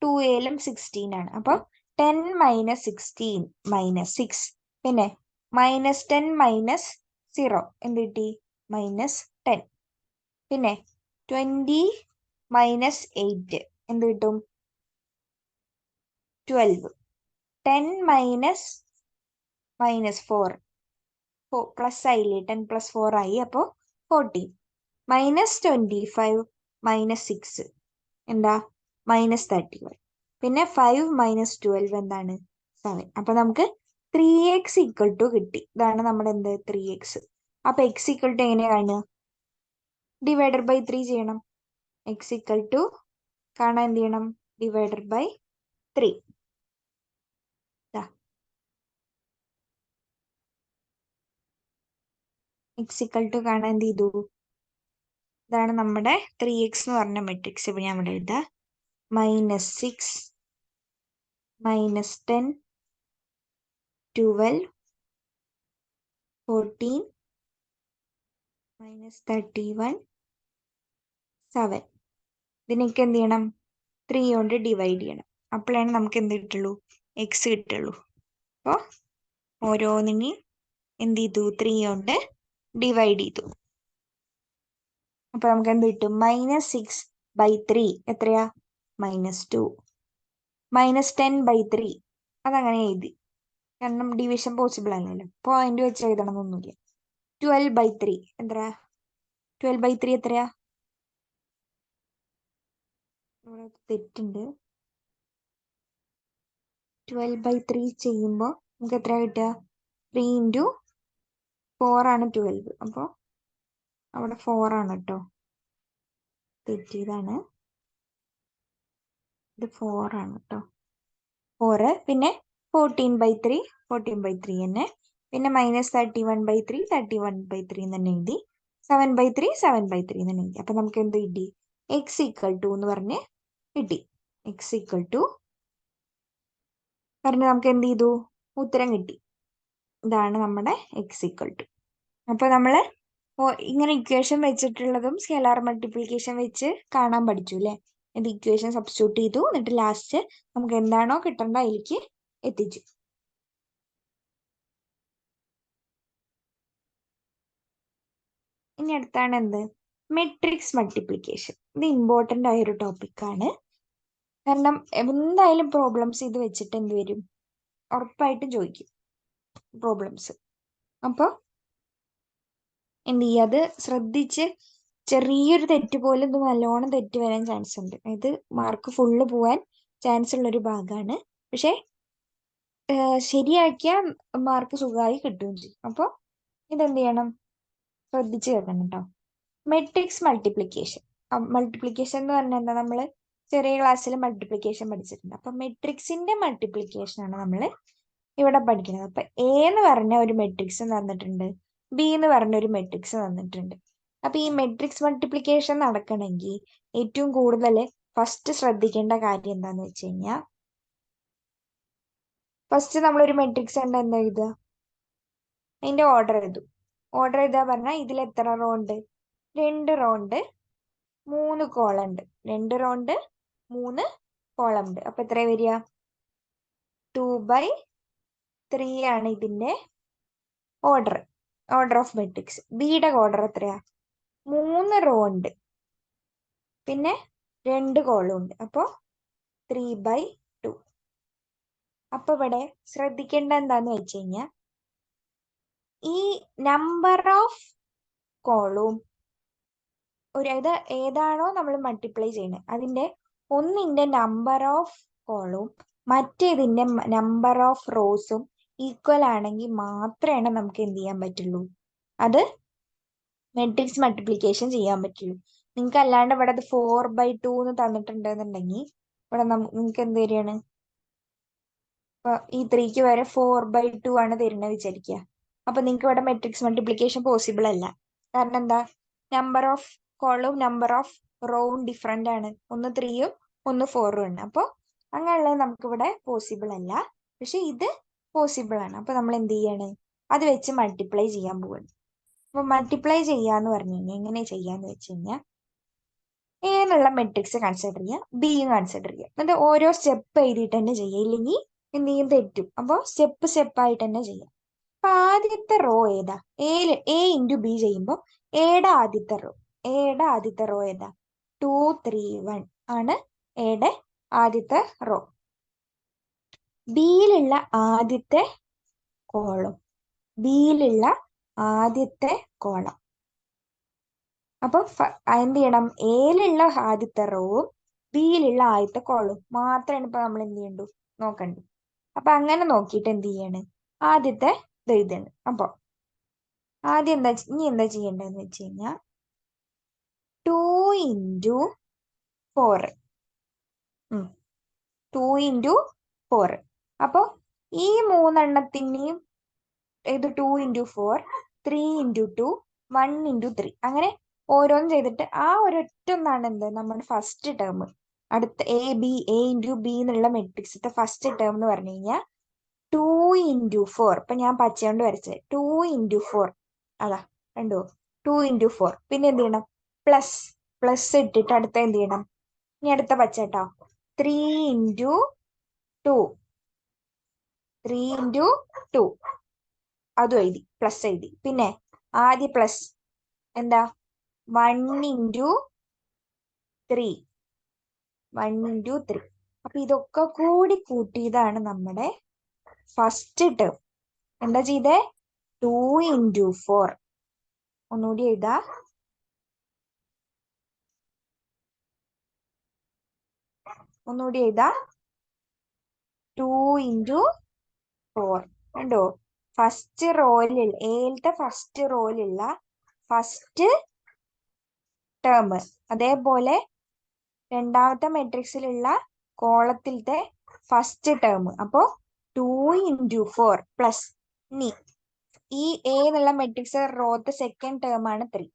2aയിലും 16 ആണ്. അപ്പോൾ 10 മൈനസ് 16 മൈനസ് 6, പിന്നെ മൈനസ് 10 മൈനസ് 0 എന്ത് കിട്ടി? മൈനസ് 10. പിന്നെ 20 മൈനസ് 8 എന്ത് കിട്ടും? 12. 10 മൈനസ് 4 പ്ലസ് ആയില്ലേ, 10 പ്ലസ് 4 ആയി, അപ്പോൾ 14. മൈനസ് 25 മൈനസ് 6 എന്താ? മൈനസ് 31. പിന്നെ 5 മൈനസ് 12 എന്താണ്? 7. അപ്പൊ നമുക്ക് 3x ഈക്വൽ ടു കിട്ടി. ഇതാണ് നമ്മുടെ എന്ത്? 3x. അപ്പൊ x ഈക്വൽ ടു എങ്ങനെയാ കാണുക? ഡിവൈഡഡ് ബൈ 3 ചെയ്യണം. x ഈക്വൽ ടു കാണാൻ എന്ത് ചെയ്യണം? Divided by 3. x equal to കാണാൻ എന്ത് ചെയ്തു? ഇതാണ് നമ്മുടെ 3x എന്ന് പറഞ്ഞ മെട്രിക്സ്. ഇപ്പൊ ഞാൻ ഇവിടെ എഴുതാ. Minus 6 minus 10 12 14 minus 31 7. ഇതിനൊക്കെ എന്ത് ചെയ്യണം? 3 കൊണ്ട് ഡിവൈഡ് ചെയ്യണം. അപ്പോഴാണ് നമുക്ക് എന്ത് കിട്ടുള്ളൂ? എക്സ് കിട്ടുള്ളൂ. അപ്പോൾ ഓരോന്നിനെയും എന്ത് ചെയ്തു? 3 കൊണ്ട് ഡിവൈഡ് ചെയ്തു. അപ്പൊ നമുക്ക് എന്ത് കിട്ടും? മൈനസ് 6/3 എത്രയാ? -2. മൈനസ് 10/3 അതങ്ങനെ എഴുതി, കാരണം ഡിവിഷൻ പോസിബിൾ അല്ലല്ലോ. പോയിന്റ് വെച്ച് എഴുതണമെന്നൊന്നുമില്ല. 12/3 എത്ര? 12/3 എത്രയാ? ഇവിടെ തെറ്റുണ്ട്. 12/3 ചെയ്യുമ്പോൾ നമുക്ക് എത്ര കിട്ടുക? 3 × 4 ആണ് 12. അപ്പോൾ അവിടെ 4 ആണ് കേട്ടോ, തെറ്റിയതാണ്. ഇത് 4 ആണ് കേട്ടോ, 4. പിന്നെ 14/3 തന്നെ. പിന്നെ മൈനസ് 31/3 തന്നെ എഴുതി. 7/3 തന്നെ എഴുതി. അപ്പൊ നമുക്ക് എന്ത് കിട്ടി? എക്സ് ഈക്വൽ ടു എന്ന് പറഞ്ഞ് കിട്ടി. എക്സ് ഈക്വൽ ടു പറഞ്ഞ് നമുക്ക് എന്ത് ചെയ്തു? ഉത്തരം കിട്ടി. ഇതാണ് നമ്മുടെ എക്സ് ഈക്വൽ ടു. അപ്പൊ നമ്മള് ഇങ്ങനെ ഇക്വേഷൻ വെച്ചിട്ടുള്ളതും സ്കെലാർ മൾട്ടിപ്ലിക്കേഷൻ വെച്ച് കാണാൻ പഠിച്ചു അല്ലേ? ഇത് ഇക്വേഷൻ സബ്സ്റ്റിറ്റ്യൂട്ട് ചെയ്തു, എന്നിട്ട് ലാസ്റ്റ് നമുക്ക് എന്താണോ കിട്ടേണ്ട അതിലേക്ക് എത്തിച്ചു. ഇനി അടുത്താണ് എന്ത്? Matrix multiplication. ഇത് ഇമ്പോർട്ടൻ്റ് ആയ ഒരു ടോപ്പിക്കാണ്. കാരണം എന്തായാലും പ്രോബ്ലംസ് ഇത് വെച്ചിട്ട് എന്ത് വരും? ഉറപ്പായിട്ടും ചോദിക്കും പ്രോബ്ലംസ്. അപ്പോൾ എന്ത് ചെയ്യുക? അത് ശ്രദ്ധിച്ച്, ചെറിയൊരു തെറ്റ് പോലും ഇത് നല്ലോണം തെറ്റ് വരാൻ ചാൻസ് ഉണ്ട്. ഇത് മാർക്ക് ഫുള്ള് പോവാൻ ചാൻസ് ഉള്ളൊരു ഭാഗമാണ്. പക്ഷെ ശരിയാക്കിയാൽ മാർക്ക് സുഖമായി കിട്ടുകയും ചെയ്യും. അപ്പോൾ ഇതെന്ത് ചെയ്യണം? ശ്രദ്ധിച്ച് കേൾക്കണം കേട്ടോ. Matrix multiplication. മൾട്ടിപ്ലിക്കേഷൻ എന്ന് പറഞ്ഞാൽ എന്താ? നമ്മൾ ചെറിയ ക്ലാസ്സിൽ മൾട്ടിപ്ലിക്കേഷൻ പഠിച്ചിട്ടുണ്ട്. അപ്പൊ മെട്രിക്സിന്റെ മൾട്ടിപ്ലിക്കേഷൻ ആണ് നമ്മൾ ഇവിടെ പഠിക്കുന്നത്. അപ്പൊ എ എന്ന് പറഞ്ഞ ഒരു മെട്രിക്സ് തന്നിട്ടുണ്ട്, ബി എന്ന് പറഞ്ഞ ഒരു മെട്രിക്സ് തന്നിട്ടുണ്ട്. അപ്പൊ ഈ മെട്രിക്സ് മൾട്ടിപ്ലിക്കേഷൻ നടക്കണമെങ്കിൽ ഏറ്റവും കൂടുതൽ ഫസ്റ്റ് ശ്രദ്ധിക്കേണ്ട കാര്യം എന്താന്ന് വെച്ച് കഴിഞ്ഞാൽ, ഫസ്റ്റ് നമ്മളൊരു മെട്രിക്സ് എന്താ എഴുതുക? അതിന്റെ ഓർഡർ എഴുതും. ഓർഡർ എഴുതാ പറഞ്ഞാൽ ഇതിൽ എത്ര റോ ഉണ്ട്? 2 റോ ഉണ്ട്, 3 കോളം ഉണ്ട്. 2 റോ ഉണ്ട്, 3 കോളം ഉണ്ട്. അപ്പൊ എത്ര വരിക? 2/3 ആണ് ഇതിന്റെ ഓർഡർ ഓഫ് മെട്രിക്സ്. ബിയുടെ ഓർഡർ എത്രയാ? 3 റോ ഉണ്ട്, പിന്നെ 2 കോളം ഉണ്ട്. അപ്പോ 3/2. അപ്പൊ ഇവിടെ ശ്രദ്ധിക്കേണ്ട എന്താന്ന് വെച്ച് കഴിഞ്ഞാൽ, ഈ നമ്പർ ഓഫ് കോളും ഏതാണോ നമ്മൾ മൾട്ടിപ്ലൈ ചെയ്യുന്നത് അതിന്റെ ഒന്നിന്റെ നമ്പർ ഓഫ് കോളും മറ്റേതിന്റെ നമ്പർ ഓഫ് റോസും ഈക്വൽ ആണെങ്കിൽ മാത്രമേ നമുക്ക് എന്ത് ചെയ്യാൻ പറ്റുള്ളൂ? അത് മെട്രിക്സ് മൾട്ടിപ്ലിക്കേഷൻ ചെയ്യാൻ പറ്റുള്ളൂ. നിങ്ങൾക്ക് അല്ലാണ്ട് ഇവിടെ അത് 4/2 എന്ന് തന്നിട്ടുണ്ടെന്നുണ്ടെങ്കിൽ ഇവിടെ നിങ്ങൾക്ക് എന്ത് തരികയാണ്? ഇപ്പൊ ഈ 3ക്ക് വരെ 4/2 ആണ് തരുന്നത് വിചാരിക്കുക. അപ്പൊ നിങ്ങൾക്ക് ഇവിടെ മെട്രിക്സ് മൾട്ടിപ്ലിക്കേഷൻ പോസിബിൾ അല്ല. കാരണം എന്താ? നമ്പർ ഓഫ് കോളും നമ്പർ ഓഫ് റോവും ഡിഫറെന്റ് ആണ്. ഒന്ന് 3ഉം ഒന്ന് 4ഉം ആണ്. അപ്പോൾ അങ്ങനെയുള്ളത് നമുക്കിവിടെ പോസിബിൾ അല്ല. പക്ഷെ ഇത് പോസിബിൾ ആണ്. അപ്പൊ നമ്മൾ എന്ത് ചെയ്യാണ്? അത് വെച്ച് മൾട്ടിപ്ലൈ ചെയ്യാൻ പോവാണ്. അപ്പൊ മൾട്ടിപ്ലൈ ചെയ്യാന്ന് പറഞ്ഞു കഴിഞ്ഞാൽ എങ്ങനെ ചെയ്യാന്ന് വെച്ച് കഴിഞ്ഞാൽ എ എന്നുള്ള മെട്രിക്സ് കൺസിഡർ ചെയ്യുക, ബിയും കൺസിഡർ ചെയ്യുക. എന്നിട്ട് ഓരോ സ്റ്റെപ്പ് എഴുതിയിട്ട് തന്നെ ചെയ്യുക, ഇല്ലെങ്കിൽ എന്തെങ്കിലും തെറ്റും. അപ്പോൾ സ്റ്റെപ്പ് ആയിട്ട് തന്നെ ചെയ്യാം. അപ്പൊ ആദ്യത്തെ റോ ഏതാ? എ ഇൻറ്റു ബി ചെയ്യുമ്പോൾ എയുടെ ആദ്യത്തെ റോ ഏതാ? 2 3 1 ആണ് എയുടെ ആദ്യത്തെ റോ. ബിയിലുള്ള ആദ്യത്തെ കോളം. അപ്പൊ എന്ത് ചെയ്യണം? എയിലുള്ള ആദ്യത്തെ റോവും ബിയിലുള്ള ആദ്യത്തെ കോളവും മാത്രമാണ് ഇപ്പൊ നമ്മൾ എന്ത് ചെയ്യണ്ടു നോക്കണ്ടു. അപ്പൊ അങ്ങനെ നോക്കിയിട്ട് എന്ത് ചെയ്യാണ്? ആദ്യത്തെ ഇത് എഴുതാണ്. അപ്പൊ ആദ്യം ഇനി എന്താ ചെയ്യേണ്ടതെന്ന് വെച്ച് കഴിഞ്ഞാൽ 2 ഇൻറ്റു 4. 2 ഇൻറ്റു 4. അപ്പൊ ഈ മൂന്നെണ്ണത്തിനെയും ഇത് 2 ഇൻറ്റു 4, 3 ഇൻറ്റു 2, 1 ഇൻറ്റു 3 അങ്ങനെ ഓരോന്നും ചെയ്തിട്ട് ആ ഒരൊറ്റ ഒന്നാണ് എന്ത് നമ്മുടെ ഫസ്റ്റ് ടേം. അടുത്ത എ ഇൻറ്റു ബി എന്നുള്ള മെട്രിക്സിന്റെ ഫസ്റ്റ് ടേം എന്ന് പറഞ്ഞു കഴിഞ്ഞാൽ 2 ഇൻറ്റു 4. ഇപ്പൊ ഞാൻ പച്ചയോണ്ട് വരച്ചത് 2 ഇൻറ്റു 4. അതാ കണ്ടോ? 2 ഇൻറ്റു 4. പിന്നെ എന്ത് ചെയ്യണം? പ്ലസ് ഇട്ടിട്ട് അടുത്ത എന്ത് ചെയ്യണം? ഇനി അടുത്ത പച്ച കേട്ടോ, 3 ഇൻറ്റു 2. 3 ഇൻറ്റു 2 അതും എഴുതി, പ്ലസ് എഴുതി. പിന്നെ ആദ്യ പ്ലസ് എന്താ? 1 ഇൻറ്റു 3. 1 ഇൻറ്റു 3. അപ്പൊ ഇതൊക്കെ കൂടി കൂട്ടിയതാണ് നമ്മുടെ ഫസ്റ്റ് ടേം. എന്താ ചെയ്തേ? 2 ഇൻറ്റു 4. ഒന്നുകൂടി എഴുതാ. 2 ഇൻറ്റു 4. കണ്ടോ? ഫസ്റ്റ് റോയിലുള്ള എയിലത്തെ ഫസ്റ്റ് റോയിലുള്ള ഫസ്റ്റ് ടേം, അതേപോലെ രണ്ടാമത്തെ മെട്രിക്സിലുള്ള കോളത്തിലത്തെ ഫസ്റ്റ് ടേം. അപ്പോ 2 ഇൻറ്റു 4 പ്ലസ് ഇനി ഈ എ എന്നുള്ള മെട്രിക്സ് റോത്തെ സെക്കൻഡ് ടേം ആണ് 3.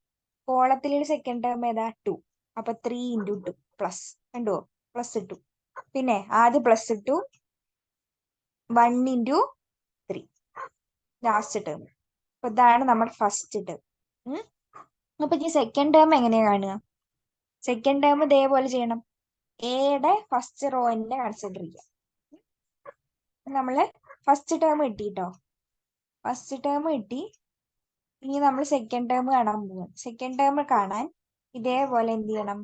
കോളത്തിലുള്ള സെക്കൻഡ് ടേം ഏതാ? 2. അപ്പൊ 3 ഇൻറ്റു 2 പ്ലസ്. കണ്ടോ? പ്ലസ് ഇട്ടു. പിന്നെ ആദ്യം പ്ലസ് ഇട്ടു, 1 ഇൻറ്റു 3 ലാസ്റ്റ് ടേം. അപ്പൊ ഇതാണ് നമ്മുടെ ഫസ്റ്റ് ടേം. അപ്പൊ ഈ സെക്കൻഡ് ടേം എങ്ങനെയാ കാണുക? സെക്കൻഡ് ടേം ഇതേപോലെ ചെയ്യണം. എയുടെ ഫസ്റ്റ് റോ തന്നെ കൺസിഡർ ചെയ്യുക. നമ്മള് ഫസ്റ്റ് ടേം കിട്ടിട്ടോ. ഫസ്റ്റ് ടേം കിട്ടി. ഇനി നമ്മൾ സെക്കൻഡ് ടേം കാണാൻ പോകും. സെക്കൻഡ് ടേം കാണാൻ ഇതേപോലെ എന്ത് ചെയ്യണം?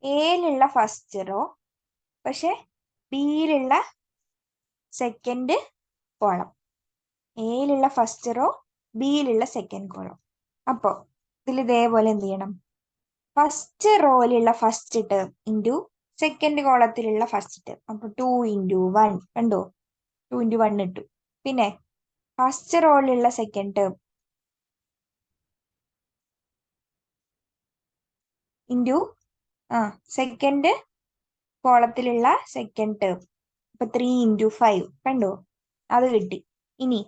എയിലുള്ള ഫസ്റ്റ് റോ പക്ഷെ ബിയിലുള്ള സെക്കൻഡ് കോളം. എയിലുള്ള ഫസ്റ്റ് റോ, ബിയിലുള്ള സെക്കൻഡ് കോളം. അപ്പോ ഇതിൽ ഇതേപോലെ എന്ത് ചെയ്യണം? ഫസ്റ്റ് റോയിലുള്ള ഫസ്റ്റ് ടേം ഇൻറ്റു സെക്കൻഡ് കോളത്തിലുള്ള ഫസ്റ്റ് ടേം. അപ്പൊ 2 ഇൻറ്റു 1. കണ്ടോ? 2 ഇൻറ്റു 1 ഇട്ടു. പിന്നെ ഫസ്റ്റ് റോയിലുള്ള സെക്കൻഡ് ടേം ഇൻറ്റു സെക്കൻഡ് കോളത്തിലുള്ള സെക്കൻഡ് ടേം. അപ്പൊ 3 ഇൻറ്റു 5. കണ്ടോ? അത് കിട്ടി. ഇനി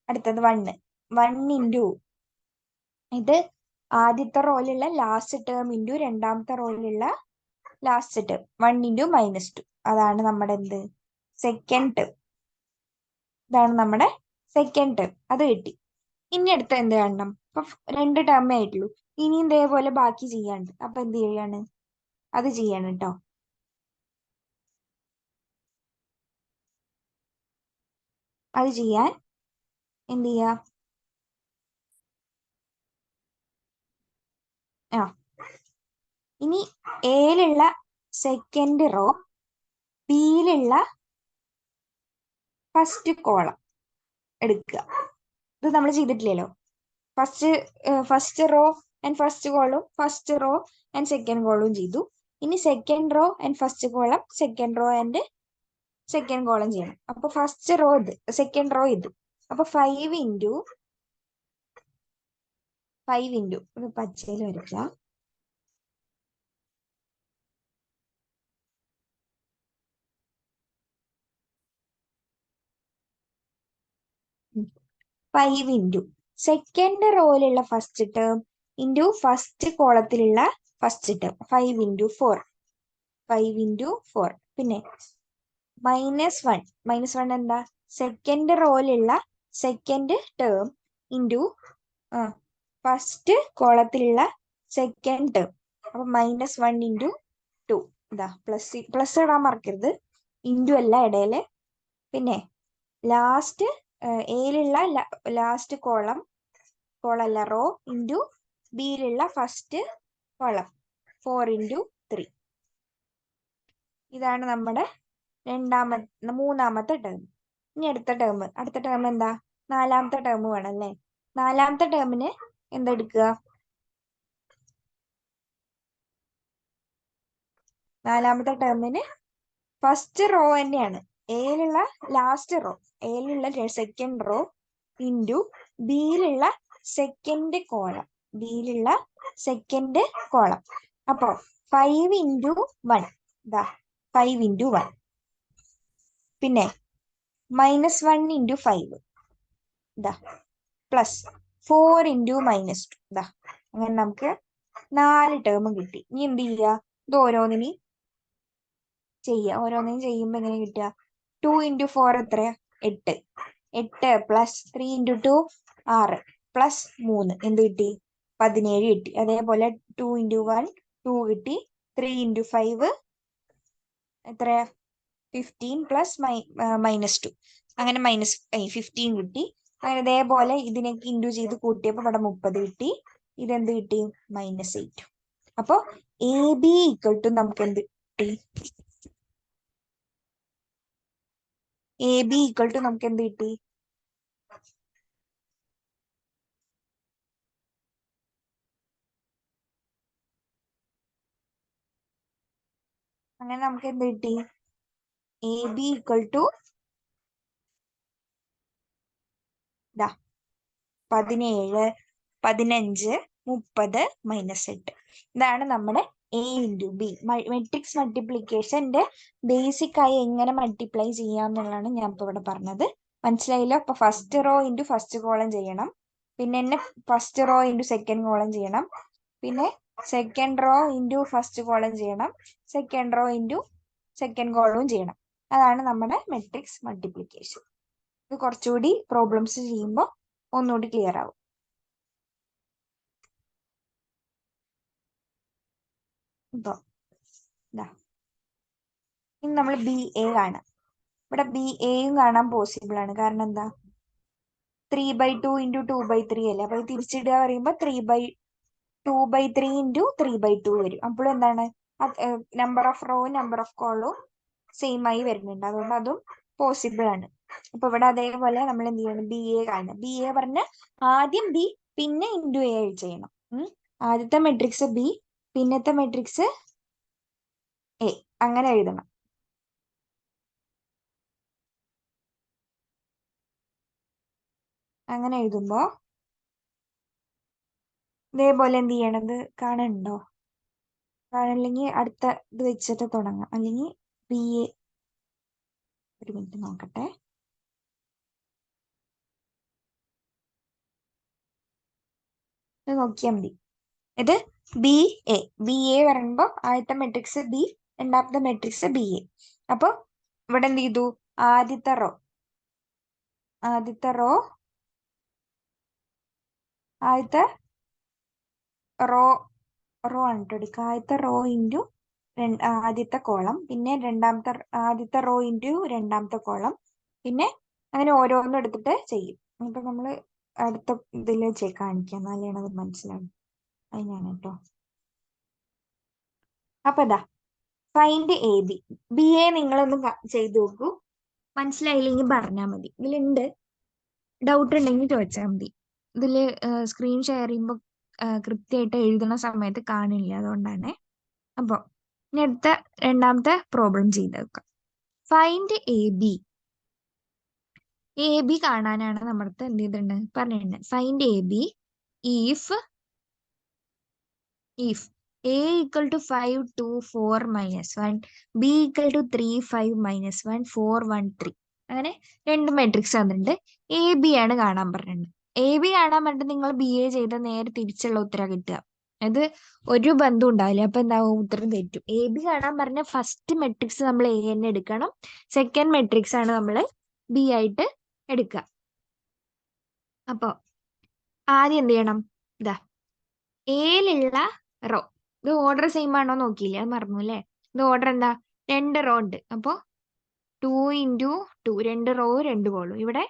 അടുത്തത് 1 ഇൻറ്റു ഇത് ആദ്യത്തെ റോയിലുള്ള ലാസ്റ്റ് ടേം ഇൻറ്റു രണ്ടാമത്തെ റോയിലുള്ള ലാസ്റ്റ് ടേം. 1 ഇൻറ്റു -2. അതാണ് നമ്മുടെ എന്ത്? Second term. ഇതാണ് നമ്മുടെ സെക്കൻഡ് ടേം. അത് കിട്ടി. ഇനി അടുത്ത എന്ത് കാണണം? ഇപ്പൊ 2 ടേമേ ആയിട്ടുള്ളൂ. ഇനിയും ഇതേപോലെ ബാക്കി ചെയ്യാണ്ട്. അപ്പൊ എന്ത് ചെയ്യാണ്? അത് ചെയ്യാണ് കേട്ടോ. അത് ചെയ്യാൻ എന്ത് ചെയ്യാ? ഇനി എയിലുള്ള സെക്കൻഡ് റോ, ബിയിലുള്ള ഫസ്റ്റ് കോളം എടുക്കുക. ഇത് നമ്മൾ ചെയ്തിട്ടില്ലല്ലോ. First row and first column first row and second column ചെയ്തു. ഇനി second row and first column, second row and second column ചെയ്യണം. അപ്പൊ ഫസ്റ്റ് റോ ഇത്, സെക്കൻഡ് റോ ഇത്. അപ്പൊ 5 ഇൻറ്റു ഇത് പച്ചയിൽ വരയ്ക്കാം. 5 ഇൻറ്റു സെക്കൻഡ് റോയിലുള്ള ഫസ്റ്റ് ടേം ഇൻറ്റു ഫസ്റ്റ് കോളത്തിലുള്ള ഫസ്റ്റ് ടേം. 5 ഇൻറ്റു 4. 5 ഇൻറ്റു 4. പിന്നെ -1. -1 എന്താ? സെക്കൻഡ് റോയിലുള്ള സെക്കൻഡ് ടേം ഇൻറ്റു ഫസ്റ്റ് കോളത്തിലുള്ള സെക്കൻഡ് ടേം. അപ്പൊ -1 ഇൻറ്റു 2. ഇതാ പ്ലസ് ഇടാൻ മറക്കരുത്, ഇൻറ്റു അല്ല ഇടയില്. പിന്നെ ലാസ്റ്റ് എയിലുള്ള ലാസ്റ്റ് കോളല്ല റോ ഇൻറ്റു ബിയിലുള്ള ഫസ്റ്റ് കോളം 4 ഇൻറ്റു 3. ഇതാണ് നമ്മുടെ മൂന്നാമത്തെ ടേം. ഇനി അടുത്ത ടേം എന്താ? നാലാമത്തെ ടേം വേണം അല്ലേ? നാലാമത്തെ ടേമിന് എന്തെടുക്കുക? നാലാമത്തെ ടേമിന് ഫസ്റ്റ് റോ തന്നെയാണ്, എയിലുള്ള ലാസ്റ്റ് റോ, എയിലുള്ള സെക്കൻഡ് റോ ഇൻറ്റു ബിയിലുള്ള സെക്കൻഡ് കോളം. അപ്പൊ 5 ഇൻറ്റു 1, ഇതാ 5 ഇൻറ്റു 1. പിന്നെ -1 ഇൻറ്റു 5, ഇതാ പ്ലസ് 4 ഇൻറ്റു -2, ഇതാ. അങ്ങനെ നമുക്ക് 4 ടേമും കിട്ടി. ഇനി എന്ത് ചെയ്യുക? ഇത് ഓരോന്നിനും ചെയ്യുമ്പോൾ എങ്ങനെ കിട്ടുക? 2 ഇൻറ്റു 4 എത്രയാ? 8. 8 പ്ലസ് 3 ഇൻറ്റു 2 6 പ്ലസ് 3 എന്ത് കിട്ടി? 17 കിട്ടി. അതേപോലെ 2 ഇൻറ്റു 1 2 കിട്ടി. 3 ഇൻറ്റു 5 എത്രയാ? 15 പ്ലസ് -2 അങ്ങനെ -15 കിട്ടി. അങ്ങനെ അതേപോലെ ഇതിനൊക്കെ ഇൻറ്റു ചെയ്ത് കൂട്ടിയപ്പോൾ ഇവിടെ 30 കിട്ടി. ഇതെന്ത് കിട്ടി? -8. അപ്പൊ AB = നമുക്ക് എന്ത് കിട്ടി? AB = നമുക്ക് എന്ത് കിട്ടി? അങ്ങനെ നമുക്ക് എന്ത് കിട്ടി? AB = 17 15 30 -8. ഇതാണ് നമ്മുടെ A ഇൻറ്റു B. മെട്രിക്സ് മൾട്ടിപ്ലിക്കേഷന്റെ ബേസിക് ആയി എങ്ങനെ മൾട്ടിപ്ലൈ ചെയ്യാന്നുള്ളതാണ് ഞാൻ ഇപ്പൊ ഇവിടെ പറഞ്ഞത്. മനസ്സിലായില്ലോ? അപ്പൊ first row into first column ചെയ്യണം, പിന്നെ first row into second column ചെയ്യണം, പിന്നെ second row into first column ചെയ്യണം, സെക്കൻഡ് റോ ഇൻറ്റു സെക്കൻഡ് കോളവും ചെയ്യണം. അതാണ് നമ്മുടെ മെട്രിക്സ് മൾട്ടിപ്ലിക്കേഷൻ. ഇത് കുറച്ചുകൂടി പ്രോബ്ലംസ് ചെയ്യുമ്പോൾ ഒന്നുകൂടി ക്ലിയർ ആവും. ഇപ്പൊ ഇനി നമ്മൾ BA കാണാം. ഇവിടെ BAയും കാണാൻ പോസിബിൾ ആണ്. കാരണം എന്താ? 3/2 ഇൻറ്റു 2/3 അല്ലേ? അപ്പൊ തിരിച്ചിടുക പറയുമ്പോൾ 2/3 ഇൻറ്റു 3/2 വരും. അപ്പോഴും എന്താണ്? നമ്പർ ഓഫ് റോവും നമ്പർ ഓഫ് കോളവും സെയിം ആയി വരുന്നുണ്ട്. അതുകൊണ്ട് അതും പോസിബിൾ ആണ്. അപ്പൊ ഇവിടെ അതേപോലെ നമ്മൾ എന്ത് ചെയ്യണം? BA കാണണം. BA പറഞ്ഞ ആദ്യം B പിന്നെ ഇൻറ്റു A ചെയ്യണം. ആദ്യത്തെ മെട്രിക്സ് B, പിന്നത്തെ മെട്രിക്സ് A, അങ്ങനെ എഴുതണം. അങ്ങനെ എഴുതുമ്പോ ഇതേപോലെ എന്ത് ചെയ്യണത് കാണുന്നുണ്ടോ? കാണില്ലെങ്കിൽ അടുത്ത ഇത് വെച്ചിട്ട് തുടങ്ങാം. അല്ലെങ്കിൽ BA, ഒരു മിനിറ്റ് നോക്കട്ടെ. ഇത് നോക്കിയാൽ മതി. ഇത് BA പറയുമ്പോ ആദ്യത്തെ മെട്രിക്സ് B, രണ്ടാമത്തെ മെട്രിക്സ് BA. അപ്പൊ ഇവിടെ എന്ത് ചെയ്തു? ആദ്യത്തെ റോ ആദ്യത്തെ റോ ആണ് എടുക്കുക. ആദ്യത്തെ റോ ഇൻറ്റു ആദ്യത്തെ കോളം, പിന്നെ ആദ്യത്തെ റോ ഇൻറ്റു രണ്ടാമത്തെ കോളം, പിന്നെ അങ്ങനെ ഓരോന്നും എടുത്തിട്ട് ചെയ്യും. അപ്പൊ നമ്മള് അടുത്ത ഇതിൽ കാണിക്കാം, എന്നാലാണ് അത് മനസ്സിലാവും. അതിനാണ് കേട്ടോ. അപ്പൊ ഫൈൻഡ് AB. BA നിങ്ങളൊന്ന് ചെയ്തു നോക്കൂ. മനസ്സിലായില്ലെങ്കിൽ പറഞ്ഞാൽ മതി. ഇതിലുണ്ട്, ഡൗട്ട് ഉണ്ടെങ്കിൽ ചോദിച്ചാൽ മതി. ഇതില് സ്ക്രീൻ ഷെയർ ചെയ്യുമ്പോൾ കൃത്യമായിട്ട് എഴുതുന്ന സമയത്ത് കാണില്ല, അതുകൊണ്ടാണ്. അപ്പൊ ഇനി അടുത്ത രണ്ടാമത്തെ പ്രോബ്ലം ചെയ്ത് വെക്കാം. ഫൈൻഡ് AB കാണാനാണ് നമ്മുടെ എന്ത് ചെയ്തിട്ടുണ്ട് പറഞ്ഞിട്ടുണ്ട്. Find AB if A = 5 2 4 -1, B = 3 5 -1 4 1 3. അങ്ങനെ രണ്ട് മെട്രിക്സ് തന്നിട്ടുണ്ട്. AB ആണ് കാണാൻ പറഞ്ഞിട്ടുണ്ട്. AB കാണാൻ പറഞ്ഞിട്ട് നിങ്ങൾ BA ചെയ്ത നേരെ തിരിച്ചുള്ള ഉത്തരം കിട്ടുക. അത് ഒരു ബന്ധം ഉണ്ടാവില്ല. അപ്പൊ എന്താവും? ഉത്തരം തെറ്റും. AB കാണാൻ പറഞ്ഞ ഫസ്റ്റ് മെട്രിക്സ് നമ്മൾ A തന്നെ എടുക്കണം, സെക്കൻഡ് മെട്രിക്സ് ആണ് നമ്മൾ B ആയിട്ട് എടുക്കുക. അപ്പൊ ആദ്യം എന്ത് ചെയ്യണം? ഇതാ എയിലുള്ള റോ ഇത് ഓർഡർ സെയിം ആണോ നോക്കിയില്ലേ, അത് മറന്നു അല്ലേ. ഇത് ഓർഡർ എന്താ? 2 റോ ഉണ്ട്. അപ്പൊ 2 ഇൻറ്റു 2, 2 റോ 2 കോളും. ഇവിടെ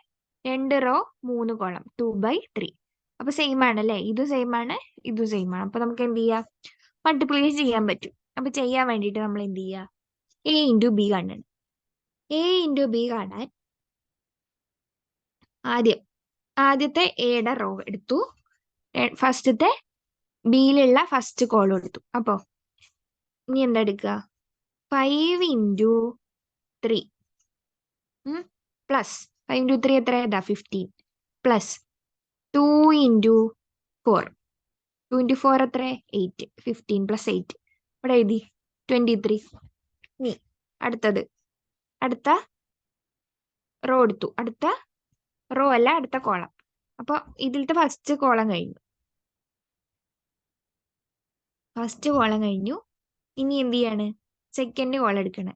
2 റോ 3 കോളം, 2/3. അപ്പൊ സെയിം ആണ് അല്ലേ, ഇതും സെയിം ആണ്, ഇതും സെയിം ആണ്. അപ്പൊ നമുക്ക് എന്ത് ചെയ്യാം? മൾട്ടിപ്ലൈ ചെയ്യാൻ പറ്റും. അപ്പൊ ചെയ്യാൻ വേണ്ടിയിട്ട് നമ്മൾ എന്ത് ചെയ്യുക? എ ഇൻറ്റു ബി കാണണം. എ ഇൻറ്റു ബി കാണാൻ ആദ്യത്തെ എയുടെ റോ എടുത്തു, ഫസ്റ്റത്തെ ബിയിലുള്ള ഫസ്റ്റ് കോളം എടുത്തു. അപ്പൊ ഇനി എന്താ എടുക്കുക? 5 ഇൻറ്റു 3 പ്ലസ് 5 ഇൻറ്റു 3 എത്ര? 15 പ്ലസ് 2 ഇൻറ്റു 4. 2 ഇൻറ്റു 4 എത്ര? 8. 15 പ്ലസ് 8 ഇവിടെ എഴുതി 23. ഇനി അടുത്ത റോ എടുത്തു. അടുത്ത റോ അല്ല, അടുത്ത കോളം. അപ്പൊ ഇതിലത്തെ ഫസ്റ്റ് കോളം കഴിഞ്ഞു. ഇനി എന്ത് ചെയ്യാണ്? സെക്കൻഡ് കോളം എടുക്കണം.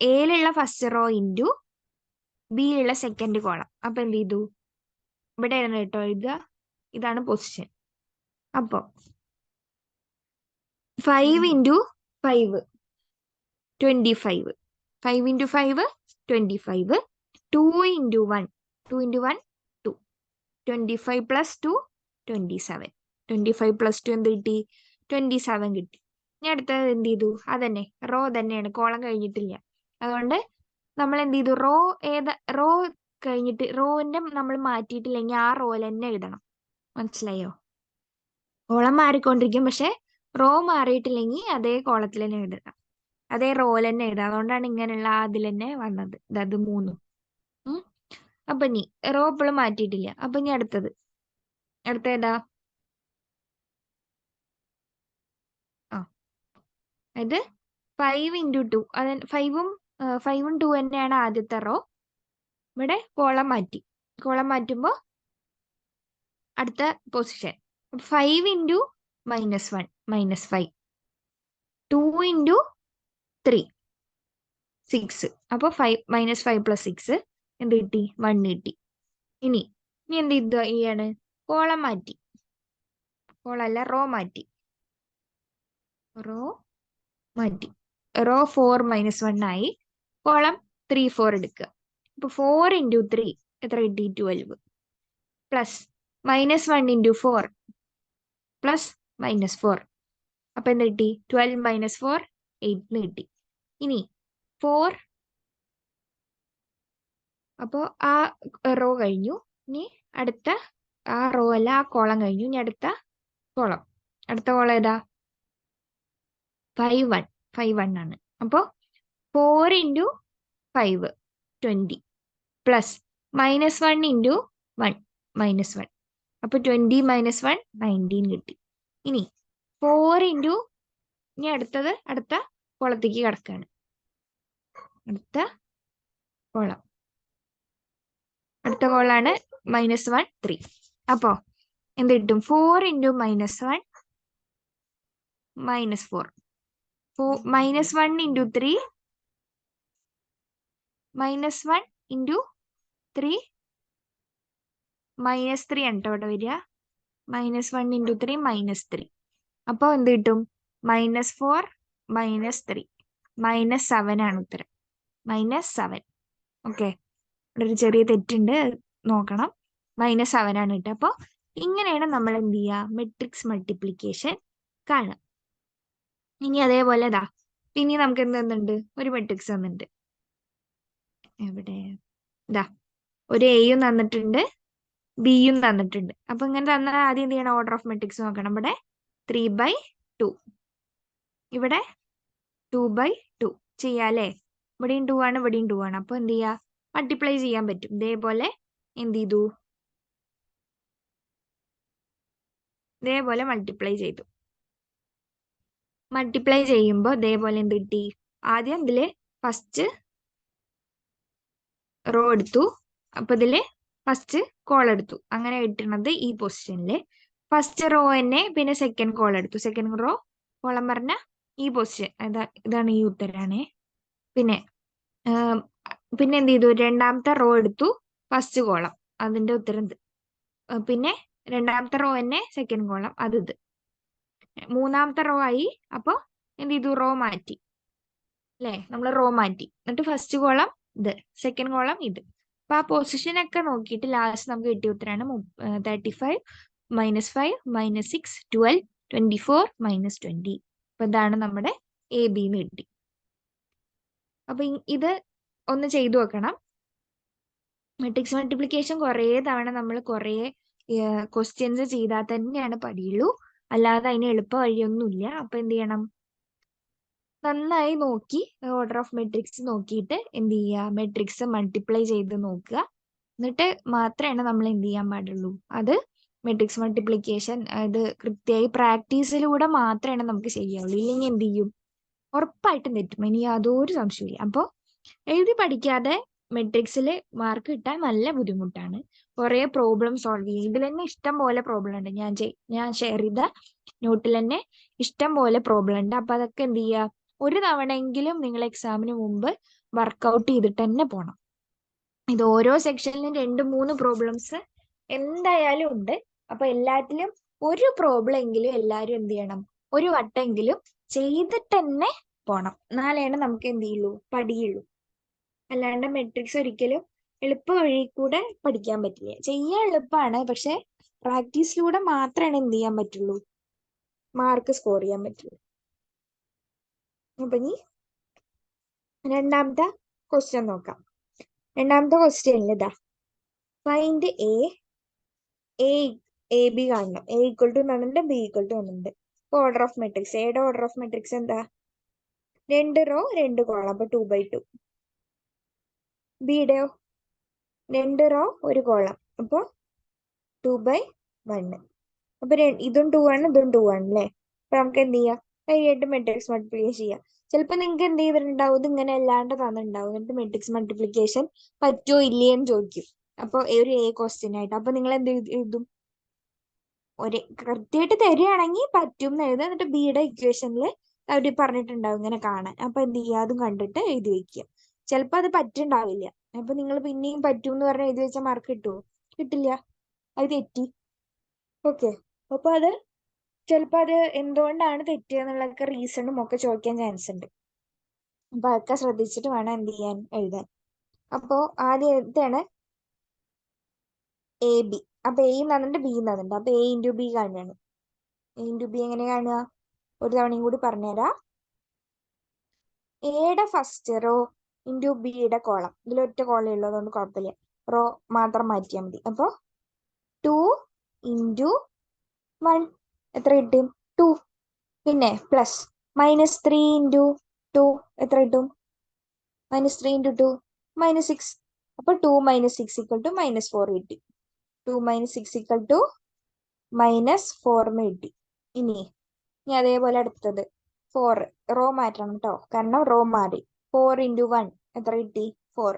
എയിലുള്ള ഫസ്റ്റ് റോ ഇൻറ്റു ബിയിലുള്ള സെക്കൻഡ് കോളം. അപ്പൊ എന്ത് ചെയ്തു? ഇവിടെ ആണ് കേട്ടോ എഴുതുക, ഇതാണ് പൊസിഷൻ. അപ്പൊ 5 into 5 25. 5 into 5 25. 2 into 1 2. 25 plus 2 27. 25 plus 2 എന്ത് കിട്ടി? 27 കിട്ടി. ഇനി അടുത്തത് എന്ത് ചെയ്തു? അതന്നെ റോ തന്നെയാണ്, കോളം കഴിഞ്ഞിട്ടില്ല. അതുകൊണ്ട് നമ്മൾ എന്ത് ചെയ്തു? റോ കഴിഞ്ഞിട്ട് റോന്റെ നമ്മൾ മാറ്റിയിട്ടില്ലെങ്കിൽ ആ റോയിൽ തന്നെ എഴുതണം. മനസ്സിലായോ? കോളം മാറിക്കൊണ്ടിരിക്കും, പക്ഷെ റോ മാറിയിട്ടില്ലെങ്കിൽ അതേ കോളത്തിൽ തന്നെ എഴുതണം, അതേ റോയിൽ തന്നെ എഴുതാം. അതുകൊണ്ടാണ് ഇങ്ങനെയുള്ള അതിൽ തന്നെ വന്നത്. ഇത് 3. അപ്പൊ ഇനി റോ ഇപ്പോഴും മാറ്റിയിട്ടില്ല. അപ്പൊ ഇനി അടുത്ത ഏതാ? ഇത് 5 ഇൻറ്റു 2. അത് 5ഉം 2 തന്നെയാണ് ആദ്യത്തെ റോ. ഇവിടെ കോളം മാറ്റുമ്പോൾ അടുത്ത പൊസിഷൻ 5 ഇൻറ്റു -1 -5. 2 ഇൻറ്റു 3 6. അപ്പോൾ 5 പ്ലസ് 6 എന്ത് കിട്ടി? 1 കിട്ടി. ഇനി എന്ത് ചെയ്യാണ്? കോളം മാറ്റി, കോളല്ല റോ മാറ്റി. റോ 4 -1 ആയി. കോളം 3 4 എടുക്കുക. അപ്പൊ 4 ഇൻറ്റു 3 എത്ര കിട്ടി? 12 പ്ലസ് -1 ഇൻറ്റു 4 പ്ലസ് -4. അപ്പൊ എന്ത് കിട്ടി? 12 - 4 8 കിട്ടി. ഇനി 4. അപ്പോ ആ റോ കഴിഞ്ഞു. ഇനി അടുത്ത ആ റോ അല്ല, ആ കോളം കഴിഞ്ഞു. ഇനി അടുത്ത കോളം ഏതാ? 5 1 ആണ്. അപ്പോ 4 ഇൻറ്റു 5 20 പ്ലസ് -1 ഇൻറ്റു 1 -1. അപ്പൊ 20 - 1 19 കിട്ടി. ഇനി 4 ഇൻറ്റു ഇനി അടുത്ത കോളത്തേക്ക് കിടക്കുകയാണ്. അടുത്ത കോളാണ് -1 3. അപ്പോ എന്ത് കിട്ടും? 4 ഇൻറ്റു -1 -4. -1 ഇൻറ്റു 3 -1 ഇൻറ്റു 3 -3 ആണ് കേട്ടോ ഇവിടെ വരിക. -1 ഇൻറ്റു 3 -3. അപ്പോൾ എന്ത് കിട്ടും? -4 -3 -7 ആണ് ഉത്തരം. -7. ഓക്കെ, ഇവിടെ ഒരു ചെറിയ തെറ്റുണ്ട്, നോക്കണം. -7 ആണ് കിട്ടുക. അപ്പോൾ ഇങ്ങനെയാണ് നമ്മൾ എന്ത് ചെയ്യുക? മെട്രിക്സ് മൾട്ടിപ്ലിക്കേഷൻ കാണുക. ഇനി അതേപോലെ പിന്നെ നമുക്ക് എന്തുണ്ട്? ഒരു മെട്രിക്സ് തന്നിട്ടുണ്ട്. എവിടെ? ഒരു എയും തന്നിട്ടുണ്ട്, ബിയും തന്നിട്ടുണ്ട്. അപ്പൊ ഇങ്ങനെ തന്നാൽ ആദ്യം എന്ത് ചെയ്യണം? ഓർഡർ ഓഫ് മെട്രിക്സ് നോക്കണം. ഇവിടെ 3/2, ഇവിടെ 2/2 ചെയ്യാല്ലേ. ഇവിടെയും 2 ആണ്, ഇവിടെയും 2 ആണ്. അപ്പൊ എന്ത് ചെയ്യാ? മൾട്ടിപ്ലൈ ചെയ്യാൻ പറ്റും. ഇതേപോലെ എന്ത് ചെയ്തു? ഇതേപോലെ മൾട്ടിപ്ലൈ ചെയ്തു. മൾട്ടിപ്ലൈ ചെയ്യുമ്പോൾ ഇതേപോലെ എന്ത് കിട്ടി? ആദ്യം ഇതില് ഫസ്റ്റ് റോ എടുത്തു, അപ്പൊ ഇതില് ഫസ്റ്റ് കോൾ എടുത്തു. അങ്ങനെ കിട്ടുന്നത് ഈ പൊസിഷനില് ഫസ്റ്റ് റോ തന്നെ, പിന്നെ സെക്കൻഡ് കോൾ എടുത്തു. സെക്കൻഡ് റോ കോളം പറഞ്ഞ ഈ പൊസിഷൻ ഇതാണ്, ഈ ഉത്തരാണ്. പിന്നെ എന്ത് ചെയ്തു? രണ്ടാമത്തെ റോ എടുത്തു, ഫസ്റ്റ് കോളം, അതിന്റെ ഉത്തരം പിന്നെ രണ്ടാമത്തെ റോ തന്നെ സെക്കൻഡ് കോളം അത് ഇത്. മൂന്നാമത്തെ റോ ആയി. അപ്പോൾ എന്ത് ചെയ്തു? റോ മാറ്റി അല്ലേ? നമ്മൾ റോ മാറ്റി. എന്നിട്ട് ഫസ്റ്റ് കോളം ഇത്, സെക്കൻഡ് കോളം ഇത്. അപ്പൊ ആ പൊസിഷൻ ഒക്കെ നോക്കിയിട്ട് ലാസ്റ്റ് നമുക്ക് കിട്ടിയ ഉത്തരമാണ് 35 -5 -6 12 24 -20. അപ്പൊ ഇതാണ് നമ്മുടെ എ ബി എന്ന് കിട്ടി. അപ്പൊ ഇത് ഒന്ന് ചെയ്തു വെക്കണം. മെട്രിക്സ് മൾട്ടിപ്ലിക്കേഷൻ കുറേ തവണ നമ്മൾ കുറേ ക്വസ്റ്റ്യൻസ് ചെയ്താൽ തന്നെയാണ് പഠിയുള്ളൂ. അല്ലാതെ അതിന് എളുപ്പ വഴിയൊന്നുമില്ല. അപ്പൊ എന്ത് ചെയ്യണം? നന്നായി നോക്കി ഓർഡർ ഓഫ് മെട്രിക്സ് നോക്കിയിട്ട് എന്ത് ചെയ്യുക? മെട്രിക്സ് മൾട്ടിപ്ലൈ ചെയ്ത് നോക്കുക. എന്നിട്ട് മാത്രമേ നമ്മൾ എന്ത് ചെയ്യാൻ പാടുള്ളൂ? അത് മെട്രിക്സ് മൾട്ടിപ്ലിക്കേഷൻ അത് കൃത്യമായി പ്രാക്ടീസിലൂടെ മാത്രമേ നമുക്ക് ചെയ്യാവുള്ളൂ. ഇല്ലെങ്കിൽ എന്ത് ചെയ്യും? ഉറപ്പായിട്ടും തെറ്റും. ഇനി യാതൊരു സംശയമില്ല. അപ്പോൾ എഴുതി പഠിക്കാതെ മെട്രിക്സിൽ മാർക്ക് കിട്ടാൻ നല്ല ബുദ്ധിമുട്ടാണ്. കുറേ പ്രോബ്ലം സോൾവ് ചെയ്യും. ഇതിൽ തന്നെ ഇഷ്ടം പോലെ പ്രോബ്ലം ഉണ്ട്. ഞാൻ ഷെയർ ചെയ്ത നോട്ടിൽ തന്നെ ഇഷ്ടം പോലെ പ്രോബ്ലം ഉണ്ട്. അപ്പൊ അതൊക്കെ എന്ത് ചെയ്യുക? ഒരു തവണയെങ്കിലും നിങ്ങൾ എക്സാമിന് മുമ്പ് വർക്കൗട്ട് ചെയ്തിട്ട് തന്നെ പോകണം. ഇത് ഓരോ സെക്ഷനിലും 2-3 പ്രോബ്ലംസ് എന്തായാലും ഉണ്ട്. അപ്പൊ എല്ലാത്തിലും ഒരു പ്രോബ്ലം എങ്കിലും എല്ലാവരും എന്ത് ചെയ്യണം? ഒരു വട്ടെങ്കിലും ചെയ്തിട്ട് തന്നെ പോണം. എന്നാലാണ് നമുക്ക് എന്ത് ചെയ്യുള്ളൂ? പഠിയുള്ളൂ. അല്ലാണ്ട് മെട്രിക്സ് ഒരിക്കലും എളുപ്പ വഴി കൂടെ പഠിക്കാൻ പറ്റില്ല. ചെയ്യാൻ എളുപ്പമാണ്, പക്ഷെ പ്രാക്ടീസിലൂടെ മാത്രമാണ് എന്ത് ചെയ്യാൻ പറ്റുള്ളൂ? മാർക്ക് സ്കോർ ചെയ്യാൻ പറ്റുള്ളൂ. അപ്പൊ ഇനി രണ്ടാമത്തെ ക്വസ്റ്റ്യൻ നോക്കാം. രണ്ടാമത്തെ ക്വസ്റ്റ്യനിൽ ഇതാ ഫൈൻഡ് എ ബി കാണണം. എ ഈക്വൽ ടു എന്നുണ്ട്, ബി ഈക്വൽ ടു എന്നുണ്ട്. ഓർഡർ ഓഫ് മെട്രിക്സ്, എയുടെ ഓർഡർ ഓഫ് മെട്രിക്സ് എന്താ? 2 റോ 2 കോളം, അപ്പൊ 2/2. ബിയുടെയോ 2 റോ 1 കോളം, അപ്പൊ 2/1. അപ്പൊ ഇതും 2 ആണ്, ഇതും 2 ആണ് അല്ലേ? അപ്പൊ നമുക്ക് എന്ത് ചെയ്യാം? അതിനായിട്ട് മെട്രിക്സ് മൾട്ടിപ്ലിക്കേഷൻ ചെയ്യാം. ചിലപ്പോൾ നിങ്ങൾക്ക് എന്ത് ചെയ്തിട്ടുണ്ടാവും? ഇത് ഇങ്ങനെ അല്ലാണ്ട് തന്നിട്ടുണ്ടാവും. എന്നിട്ട് മെട്രിക്സ് മൾട്ടിപ്ലിക്കേഷൻ പറ്റുമോ ഇല്ലേ എന്ന് ചോദിക്കും. അപ്പൊ ഒരു എ ക്വസ്റ്റ്യൻ ആയിട്ട്. അപ്പൊ നിങ്ങൾ എന്ത് എഴുതും? ഒരു കൃത്യമായിട്ട് തരികയാണെങ്കിൽ പറ്റും എന്ന് എഴുതുക. എന്നിട്ട് ബിയുടെ ഇക്വേഷനിൽ അവർ പറഞ്ഞിട്ടുണ്ടാവും ഇങ്ങനെ കാണാൻ. അപ്പൊ എന്ത് ചെയ്യുക? അതും കണ്ടിട്ട് എഴുതി വെക്കുക. ചിലപ്പോൾ അത് പറ്റുണ്ടാവില്ല. അപ്പൊ നിങ്ങൾ പിന്നെയും പറ്റും എന്ന് പറഞ്ഞ് എഴുതി വെച്ചാൽ മാർക്ക് കിട്ടുമോ? കിട്ടില്ല. അത് തെറ്റി. ഓക്കെ. അപ്പൊ അത് ചിലപ്പോൾ അത് എന്തുകൊണ്ടാണ് തെറ്റുക എന്നുള്ളതൊക്കെ റീസണും ഒക്കെ ചോദിക്കാൻ ചാൻസ് ഉണ്ട്. അപ്പൊ അതൊക്കെ ശ്രദ്ധിച്ചിട്ട് വേണം എന്ത് ചെയ്യാൻ? എഴുതാൻ. അപ്പോ ആദ്യം ഇതാണ് എ ബി. അപ്പൊ എ തന്നിട്ട് ബി തന്നിട്ടുണ്ട്. അപ്പൊ എ ഇൻറ്റു ബി കാണുകയാണ്. എ ഇൻറ്റു ബി എങ്ങനെ കാണുക? ഒരു തവണയും കൂടി പറഞ്ഞുതരാം. എയുടെ ഫസ്റ്റ് റോ ഇൻറ്റു ബിയുടെ കോളം. ഇതിലൊറ്റ കോളം ഉള്ളതുകൊണ്ട് കുഴപ്പമില്ല. റോ മാത്രം മാറ്റിയാൽ മതി. അപ്പൊ 2 ഇൻറ്റു 1 എത്ര കിട്ടും? 2. പിന്നെ പ്ലസ് -3 ഇൻറ്റു 2 എത്ര കിട്ടും? -3 ഇൻറ്റു 2 -6. അപ്പൊ 2 - 6 = -4 കിട്ടി. 2 - 6 = -4 എന്ന് കിട്ടി. ഇനി അതേപോലെ അടുത്തത് 4 റോ മാറ്റണം കേട്ടോ, കാരണം റോ മാറി. 4 ഇൻറ്റു 1 എത്ര കിട്ടി? 4.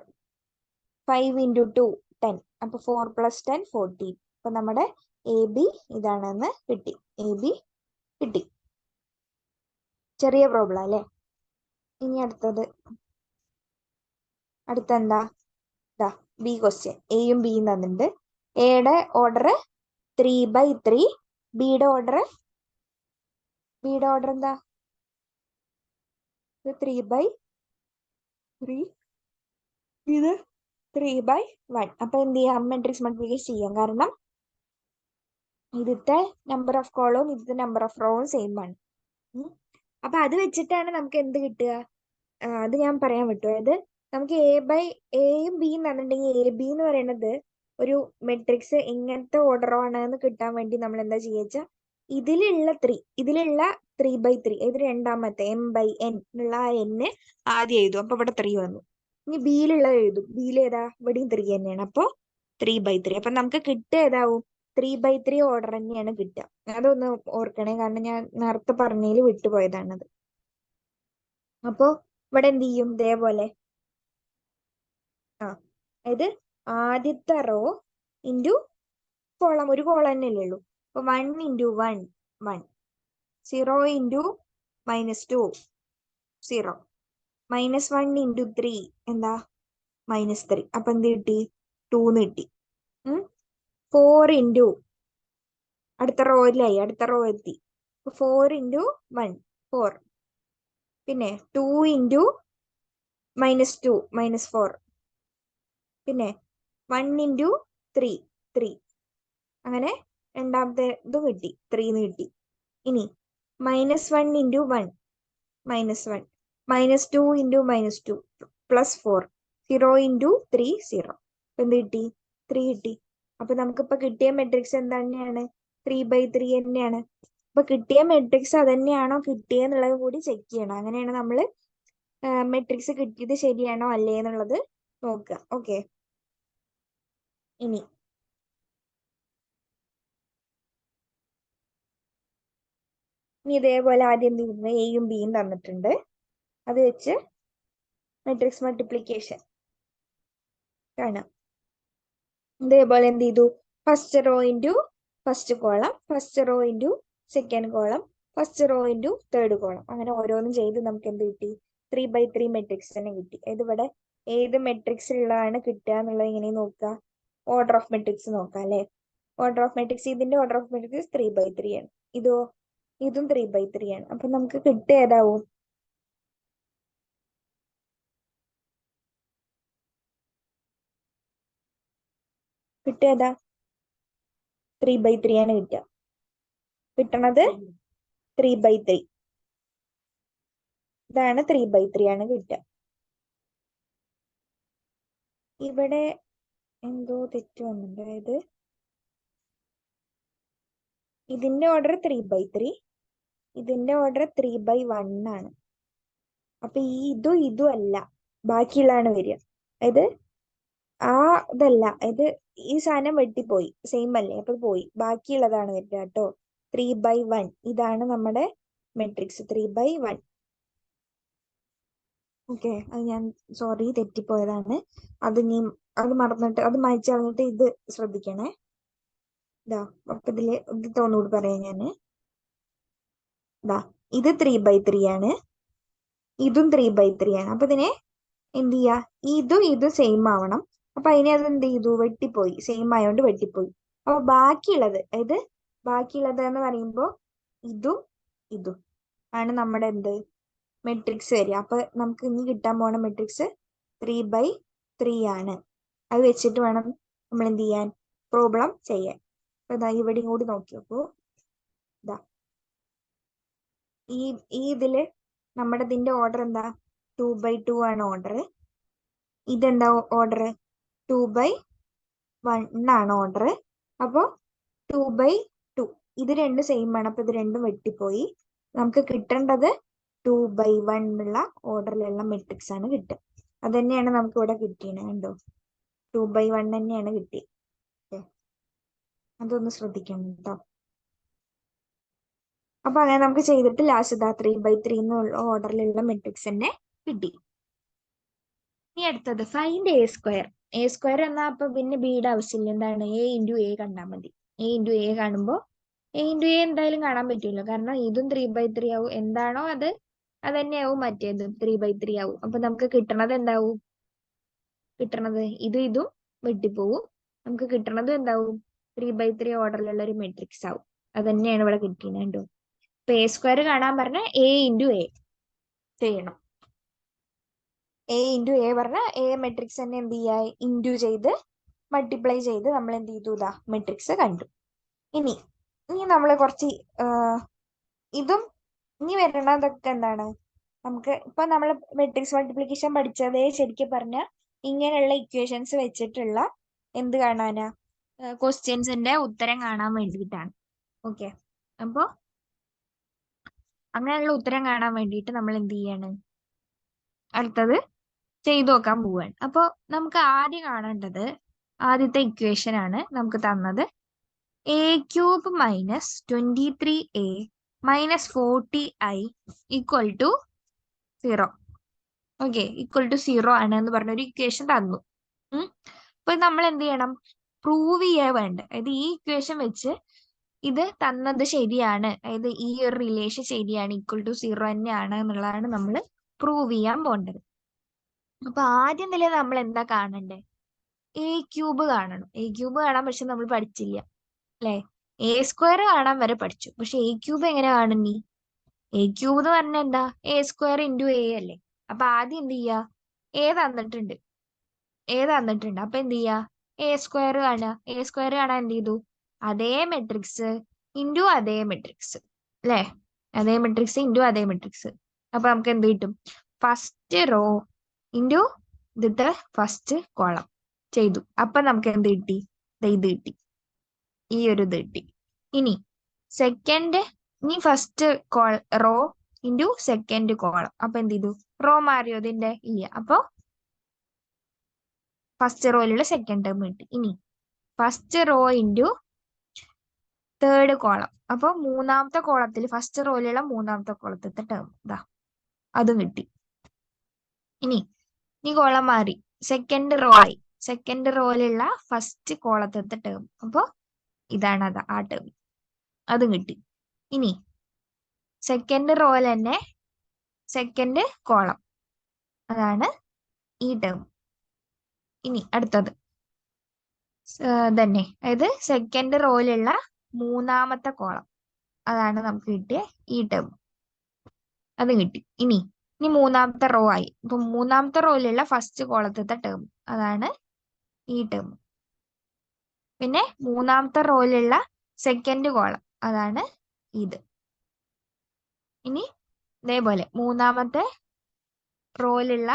5 ഇൻറ്റു 2 10. അപ്പൊ 4 + 10 14. അപ്പൊ നമ്മുടെ എ ബി ഇതാണെന്ന് കിട്ടി. എ ബി കിട്ടി. ചെറിയ പ്രോബ്ലം അല്ലേ? ഇനി അടുത്തെന്താ? ഇതാ ബി ക്വസ്റ്റ്യൻ. എയും ബിയും തന്നിട്ടുണ്ട്. എയുടെ ഓർഡർ 3/3. ബിയുടെ ഓർഡർ എന്താ? 3/3. ഇത് 3/1. അപ്പൊ എന്ത് ചെയ്യാം? മെട്രിക്സ് മൾട്ടിപ്ലിക്കേഷൻ ചെയ്യാം. കാരണം ഇതിത്തെ നമ്പർ ഓഫ് കോളവും ഇതിത്തെ നമ്പർ ഓഫ് റോവും സെയിം ആണ്. അപ്പൊ അത് വെച്ചിട്ടാണ് നമുക്ക് എന്ത് കിട്ടുക? അത് ഞാൻ പറയാൻ വിട്ടു. അതായത് നമുക്ക് എയും ബിയും തന്നിട്ടുണ്ടെങ്കിൽ എ ബി എന്ന് പറയുന്നത് ഒരു മെട്രിക്സ് എങ്ങനത്തെ ഓർഡർ ആണെന്ന് കിട്ടാൻ വേണ്ടി നമ്മൾ എന്താ ചെയ്യുക? ഇതിലുള്ള 3/3 ഇത് രണ്ടാമത്തെ m/n ഉള്ള ആ n ആദ്യം എഴുതും. അപ്പൊ ഇവിടെ 3 വന്നു. ഇനി ബിയിലുള്ളത് എഴുതും. ബിയിൽ ഏതാ? ഇവിടെയും 3 തന്നെയാണ്. അപ്പൊ 3/3. അപ്പൊ നമുക്ക് കിട്ടുക ഏതാവും? 3/3 ഓർഡർ തന്നെയാണ് കിട്ടുക. അതൊന്ന് ഓർക്കണേ, കാരണം ഞാൻ നേരത്തെ പറഞ്ഞതിൽ വിട്ടുപോയതാണത്. അപ്പൊ ഇവിടെ എന്ത് ചെയ്യും? ഇതേപോലെ അതായത് ആദ്യത്തെ റോ ഇൻറ്റു കോളം, ഒരു കോളം തന്നെയല്ലേ ഉള്ളൂ. അപ്പൊ 1 ഇൻറ്റു 1 1. 0 ഇൻറ്റു -2 0. -1 ഇൻറ്റു 3 എന്താ? -3. അപ്പൊ എന്ത് കിട്ടി? 2 എന്ന് കിട്ടി. 4 ഇൻറ്റു അടുത്ത റോയിലായി, അടുത്ത റോ എത്തി. 4 ഇൻറ്റു 1 4. പിന്നെ 2 ഇൻറ്റു -2 -4. പിന്നെ 1 ഇൻറ്റു 3 3. അങ്ങനെ രണ്ടാമത്തെ ഇതും കിട്ടി, 3 കിട്ടി. ഇനി -1 ഇൻറ്റു 1 -1 -2 ഇൻറ്റു -2 +4 0 ഇൻറ്റു 3 0. എന്ത് കിട്ടി? 3 കിട്ടി. അപ്പൊ നമുക്കിപ്പോ കിട്ടിയ മെട്രിക്സ് എന്താണ്? 3/3 തന്നെയാണ്. അപ്പൊ കിട്ടിയ മെട്രിക്സ് അതന്നെയാണോ കിട്ടിയെന്നുള്ളത് കൂടി ചെക്ക് ചെയ്യണം. അങ്ങനെയാണ് നമ്മൾ മെട്രിക്സ് കിട്ടിയത് ശരിയാണോ അല്ലേ എന്നുള്ളത് നോക്കുക. ഓക്കെ, ഇനി ഇതേപോലെ ആദ്യം എന്ത് ചെയ്യുന്നു? എയും ബിയും തന്നിട്ടുണ്ട്, അത് വെച്ച് മെട്രിക്സ് മൾട്ടിപ്ലിക്കേഷൻ കാണാം. ഇതേപോലെ എന്ത് ചെയ്തു? First row into first column, first row into second column, first row into third column. അങ്ങനെ ഓരോന്നും ചെയ്ത് നമുക്ക് എന്ത് കിട്ടി? 3/3 മെട്രിക്സ് തന്നെ കിട്ടി. ഇതിവിടെ ഏത് മെട്രിക്സ് ഉള്ളതാണ് കിട്ടുക എന്നുള്ളത് ഇങ്ങനെ നോക്കുക. ഓർഡർ ഓഫ് മെട്രിക്സ് നോക്കാം അല്ലെ. ഓർഡർ ഓഫ് മെട്രിക്സ്, ഇതിന്റെ ഓർഡർ ഓഫ് മെട്രിക്സ് 3/3 ആണ്. ഇതും 3/3 ആണ്. അപ്പൊ നമുക്ക് കിട്ടുക ഏതാവും? കിട്ടുക ഏതാ? 3/3 ആണ് കിട്ടുക. കിട്ടണത് 3/3. ഇതാണ് 3/3 ആണ് കിട്ടുക. ഇവിടെ എന്തോ തെറ്റ് വന്നിട്ടുണ്ട്. അതായത് ഇതിന്റെ ഓർഡർ 3/3, ഇതിന്റെ ഓർഡർ 3/1 ആണ്. അപ്പൊ ഇതും അല്ല, ബാക്കിയുള്ളതാണ് വരിക. അതായത് ഇതല്ല, ഇത് ഈ സാധനം വെട്ടിപ്പോയി, സെയിം അല്ലേ, അപ്പൊ പോയി, ബാക്കിയുള്ളതാണ് വരിക കേട്ടോ. 3/1 ഇതാണ് നമ്മുടെ മെട്രിക്സ് 3/1. ഓക്കെ, അത് ഞാൻ സോറി തെറ്റിപ്പോയതാണ്. അത് മറന്നിട്ട് അത് മായ്ച്ചു കളഞ്ഞിട്ട് ഇത് ശ്രദ്ധിക്കണേ. അപ്പൊ ഇത് തോന്നുകൂടി പറയാം ഞാന്. ഇത് 3/3 ആണ്, ഇതും 3/3 ആണ്. അപ്പൊ ഇതിനെ എന്ത് ചെയ്യാ? ഇതും സെയിം ആവണം. അപ്പൊ അതിനെ അത് എന്ത് ചെയ്തു? വെട്ടിപ്പോയി, സെയിം ആയതുകൊണ്ട് വെട്ടിപ്പോയി. അപ്പൊ ബാക്കിയുള്ളത് എന്ന് പറയുമ്പോ ഇതും ആണ് നമ്മുടെ എന്ത് മെട്രിക്സ് വരിക. അപ്പൊ നമുക്ക് ഇനി കിട്ടാൻ പോണ മെട്രിക്സ് 3/3 ആണ്. അത് വെച്ചിട്ട് വേണം നമ്മൾ എന്ത് ചെയ്യാൻ? പ്രോബ്ലം ചെയ്യാൻ. അപ്പൊ ഇവിടെയും കൂടി നോക്കിയപ്പോ ഇതില് നമ്മുടെ ഇതിന്റെ ഓർഡർ എന്താ? 2/2 ആണ് ഓർഡർ. ഇതെന്താ ഓർഡർ? 2/1 ആണ് ഓർഡർ. അപ്പൊ 2/2 ഇത് രണ്ടും സെയിം ആണ്. അപ്പൊ ഇത് രണ്ടും വെട്ടിപ്പോയി. നമുക്ക് കിട്ടേണ്ടത് 2/1 ഉള്ള ഓർഡറിലുള്ള മെട്രിക്സ് ആണ് കിട്ടുക. അത് തന്നെയാണ് നമുക്ക് ഇവിടെ കിട്ടിയത്. കണ്ടോ? 2/1 തന്നെയാണ് കിട്ടിയത്. അതൊന്ന് ശ്രദ്ധിക്കണം കേട്ടോ. അപ്പൊ അങ്ങനെ നമുക്ക് ചെയ്തിട്ട് ലാസ്റ്റ് 3/3 എന്നുള്ള ഓർഡറിലുള്ള മെട്രിക്സ് തന്നെ കിട്ടി. ഇനി അടുത്തത് ഫൈൻഡ് A². A² എന്നാ അപ്പൊ പിന്നെ ബിയുടെ ആവശ്യമില്ല. എന്താണ്? A ഇൻറ്റു A കണ്ടാൽ മതി. A ഇൻറ്റു A കാണുമ്പോൾ A ഇൻറ്റു A എന്തായാലും കാണാൻ പറ്റുമല്ലോ, കാരണം ഇതും 3/3 ആവും. എന്താണോ അത് തന്നെയാവും മറ്റേതും 3/3 ആവും. അപ്പൊ നമുക്ക് കിട്ടണത് എന്താവും? ഇതും വെട്ടിപ്പോവും. നമുക്ക് കിട്ടണത് എന്താവും? 3/3 ഓർഡറിലുള്ള ഒരു മെട്രിക്സ് ആവും. അത് തന്നെയാണ് ഇവിടെ കിട്ടിയത്. കണ്ടോ? അപ്പൊ A² കാണാൻ പറഞ്ഞ A ഇൻറ്റു A ചെയ്യണം. A ഇൻറ്റു A പറഞ്ഞ A മെട്രിക്സ് തന്നെ എന്ത് ചെയ്യുക? ഇൻറ്റു ചെയ്ത് മൾട്ടിപ്ലൈ ചെയ്ത് നമ്മൾ എന്ത് ചെയ്തു? മെട്രിക്സ് കണ്ടു. ഇനി നമ്മൾ കുറച്ച് ഇനി വരണതൊക്കെ എന്താണ്? നമുക്ക് ഇപ്പൊ നമ്മൾ മെട്രിക്സ് മൾട്ടിപ്ലിക്കേഷൻ പഠിച്ചതേ ശരിക്കും പറഞ്ഞ ഇങ്ങനെയുള്ള ഇക്വേഷൻസ് വെച്ചിട്ടുള്ള എന്ത് കാണാനാ? ക്വസ്റ്റ്യൻസിന്റെ ഉത്തരം കാണാൻ വേണ്ടിയിട്ടാണ്. ഓക്കെ, അപ്പൊ അങ്ങനെയുള്ള ഉത്തരം കാണാൻ വേണ്ടിയിട്ട് നമ്മൾ എന്ത് ചെയ്യാണ്? അടുത്തത് ചെയ്തു നോക്കാൻ പോവാണ്. അപ്പൊ നമുക്ക് ആദ്യം കാണേണ്ടത് ആദ്യത്തെ ഇക്വേഷൻ ആണ് നമുക്ക് തന്നത്. A³ - 23A - 40I = 0. ഓക്കെ, =0 ആണ് എന്ന് പറഞ്ഞൊരു ഇക്വേഷൻ തന്നു. അപ്പൊ നമ്മൾ എന്ത് ചെയ്യണം? പ്രൂവ് ചെയ്യാൻ വേണ്ട. അതായത് ഈ ഇക്വേഷൻ വെച്ച് ഇത് തന്നത് ശരിയാണ്, അതായത് ഈ ഒരു റിലേഷൻ ശരിയാണ്, =0 തന്നെയാണ് എന്നുള്ളതാണ് നമ്മൾ പ്രൂവ് ചെയ്യാൻ പോണ്ടത്. അപ്പൊ ആദ്യം തന്നെ നമ്മൾ എന്താ കാണണ്ടേ? എ ക്യൂബ് കാണണം. എ ക്യൂബ് കാണാൻ പക്ഷെ നമ്മൾ പഠിച്ചില്ല അല്ലെ. എ സ്ക്വയർ കാണാൻ വരെ പഠിച്ചു, പക്ഷെ എ ക്യൂബ് എങ്ങനെ കാണും നീ? എ ക്യൂബ് എന്ന് പറഞ്ഞാൽ എന്താ? എ സ്ക്വയർ ഇൻറ്റു എ അല്ലേ. അപ്പൊ ആദ്യം എന്ത് ചെയ്യാ? എ തന്നിട്ടുണ്ട്, അപ്പൊ എന്ത് ചെയ്യാ? എ സ്ക്വയർ കാണുക. എ സ്ക്വയർ കാണാൻ എന്ത് ചെയ്തു? അതേ മെട്രിക്സ് ഇൻറ്റു അതേ മെട്രിക്സ് അല്ലേ. അതേ മെട്രിക്സ് ഇൻറ്റു അതേ മെട്രിക്സ്. അപ്പൊ നമുക്ക് എന്ത് കിട്ടും? ഫസ്റ്റ് റോ ഇൻറ്റു ഇതിത്തെ ഫസ്റ്റ് കോളം ചെയ്തു. അപ്പൊ നമുക്ക് എന്ത് കിട്ടി? ഇത് കിട്ടി, ഈ ഒരു ഇത് കിട്ടി. ഇനി സെക്കൻഡ്, ഇനി first row into second column. അപ്പൊ എന്ത് ചെയ്തു? റോ മാറിയോ ഇതിന്റെ? ഇല്ല. അപ്പൊ ഫസ്റ്റ് റോയിലുള്ള സെക്കൻഡ് ടേം കിട്ടി. ഇനി first row into third column. അപ്പൊ മൂന്നാമത്തെ കോളത്തിൽ, ഫസ്റ്റ് റോയിലുള്ള മൂന്നാമത്തെ കോളത്തിലത്തെ ടേം ഇതാ, അതും കിട്ടി. ഇനി ഈ കോളം മാറി, സെക്കൻഡ് റോ ആയി. സെക്കൻഡ് റോയിലുള്ള ഫസ്റ്റ് കോളത്തിലത്തെ ടേം, അപ്പൊ ഇതാണ് അത്, ആ ടേം, അതും കിട്ടി. ഇനി സെക്കൻഡ് റോയിൽ തന്നെ സെക്കൻഡ് കോളം, അതാണ് ഈ ടേം. ഇനി അടുത്തത് തന്നെ, അതായത് സെക്കൻഡ് റോയിലുള്ള മൂന്നാമത്തെ കോളം, അതാണ് നമുക്ക് കിട്ടിയ ഈ ടേം, അത് കിട്ടി. ഇനി മൂന്നാമത്തെ റോ ആയി. ഇപ്പൊ മൂന്നാമത്തെ റോയിലുള്ള ഫസ്റ്റ് കോളത്തിലത്തെ ടേം, അതാണ് ഈ ടേം. പിന്നെ മൂന്നാമത്തെ റോയിലുള്ള സെക്കൻഡ് കോളം, അതാണ് ഇത്. ഇനി ഇതേപോലെ മൂന്നാമത്തെ റോയിലുള്ള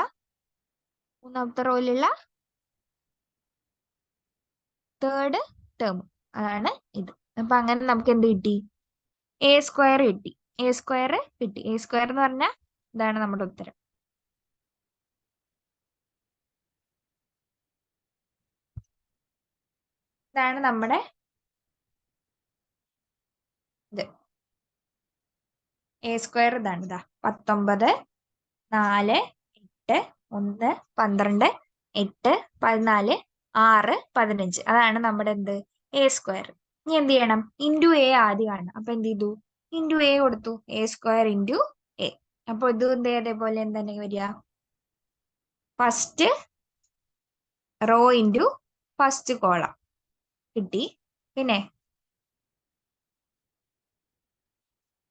തേർഡ് ടേം, അതാണ് ഇത്. അപ്പൊ അങ്ങനെ നമുക്ക് എന്ത് കിട്ടി? എ സ്ക്വയർ കിട്ടി. എ സ്ക്വയർ എന്ന് പറഞ്ഞാൽ ഇതാണ് നമ്മുടെ ഉത്തരം. ഇതാണ് നമ്മുടെ ഇത്. എ സ്ക്വയർ ഇതാണ്, ഇതാ 19, 4, 8, 1, 12, 8, 14, 6, 15. അതാണ് നമ്മുടെ എന്ത്? A square. ഇനി എന്ത് ചെയ്യണം? ഇൻറ്റു എ ആദ്യം കാണണം. അപ്പൊ എന്ത് ചെയ്തു? ഇൻറ്റു എ കൊടുത്തു. A square into A. അപ്പൊ ഇത് അതേപോലെ എന്താണ് വരിക? First row into first column കിട്ടി. പിന്നെ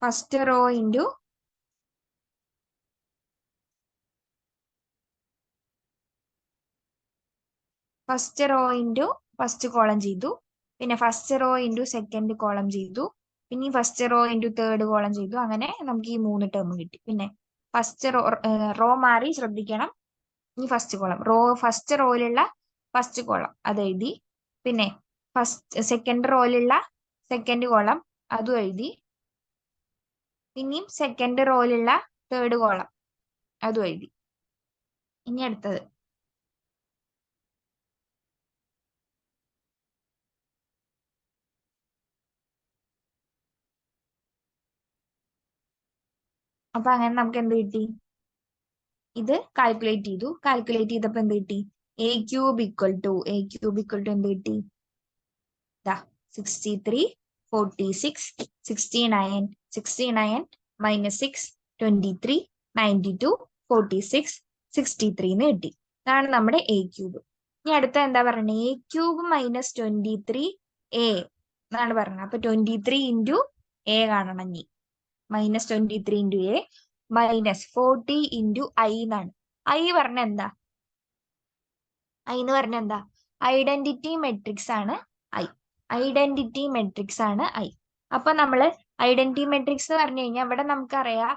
first row into first column ചെയ്തു. പിന്നെ first row into second column ചെയ്തു. പിന്നെ first row into third column ചെയ്തു. അങ്ങനെ നമുക്ക് ഈ 3 ടേം കിട്ടി. പിന്നെ ഫസ്റ്റ് റോ മാറി, ശ്രദ്ധിക്കണം. ഇനി ഫസ്റ്റ് കോളം, ഫസ്റ്റ് റോയിലുള്ള ഫസ്റ്റ് കോളം അത് എഴുതി. പിന്നെ സെക്കൻഡ് റോയിലുള്ള സെക്കൻഡ് കോളം അതും എഴുതി. പിന്നെയും സെക്കൻഡ് റോയിലുള്ള തേർഡ് കോളം അതും എഴുതി. ഇനി അടുത്തത് അപ്പൊ അങ്ങനെ നമുക്ക് എന്ത് കിട്ടി? ഇത് കാൽക്കുലേറ്റ് ചെയ്തു. കാൽക്കുലേറ്റ് ചെയ്തപ്പോ എന്ത് കിട്ടി? എ ക്യൂബ് ഈക്വൽ ടു എന്ത് കിട്ടി? 63, 46, 69, 69 മൈനസ് 6, 23, 92, 46, 63 എന്ന് കിട്ടി. അതാണ് നമ്മുടെ എ ക്യൂബ്. ഇനി അടുത്ത എന്താ പറയുന്നത്? എ ക്യൂബ് മൈനസ് 23 എ എന്നാണ് പറഞ്ഞത്. അപ്പൊ 23 ഇൻറ്റു എ കാണണം. ഇനി minus 23 into A minus 40 into I എന്നാണ്. ഐ പറഞ്ഞ എന്താ? ഐഡന്റിറ്റി മെട്രിക്സ് ആണ് ഐ. അപ്പൊ നമ്മള് ഐഡന്റിറ്റി മെട്രിക്സ് എന്ന് പറഞ്ഞു കഴിഞ്ഞാൽ ഇവിടെ നമുക്കറിയാം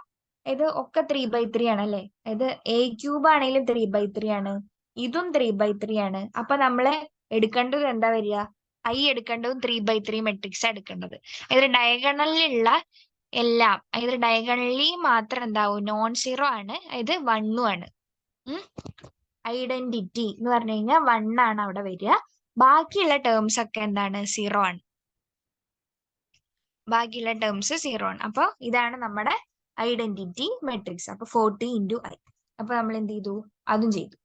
ഇത് ഒക്കെ 3/3 ആണ് അല്ലെ. ഇത് എ ക്യൂബ് ആണെങ്കിലും 3/3 ആണ്, ഇതും 3/3 ആണ്. അപ്പൊ നമ്മള് എടുക്കേണ്ടത് എന്താ വരിക? ഐ എടുക്കേണ്ടതും 3/3 മെട്രിക്സ് എടുക്കേണ്ടത്. ഇതിൽ ഡയഗണലിലുള്ള എല്ലാം, അതായത് ഡയഗണലി മാത്രം എന്താവും? നോൺ സീറോ ആണ്, ഇത് 1 ആണ്. ഐഡന്റിറ്റി എന്ന് പറഞ്ഞു കഴിഞ്ഞാൽ 1 ആണ് അവിടെ വരിക. ബാക്കിയുള്ള ടേംസ് ഒക്കെ എന്താണ്? 0 ആണ്. അപ്പൊ ഇതാണ് നമ്മുടെ ഐഡന്റിറ്റി മെട്രിക്സ്. അപ്പൊ 40 ഇൻറ്റു ഐ. അപ്പൊ നമ്മൾ എന്ത് ചെയ്തു? അതും ചെയ്തു.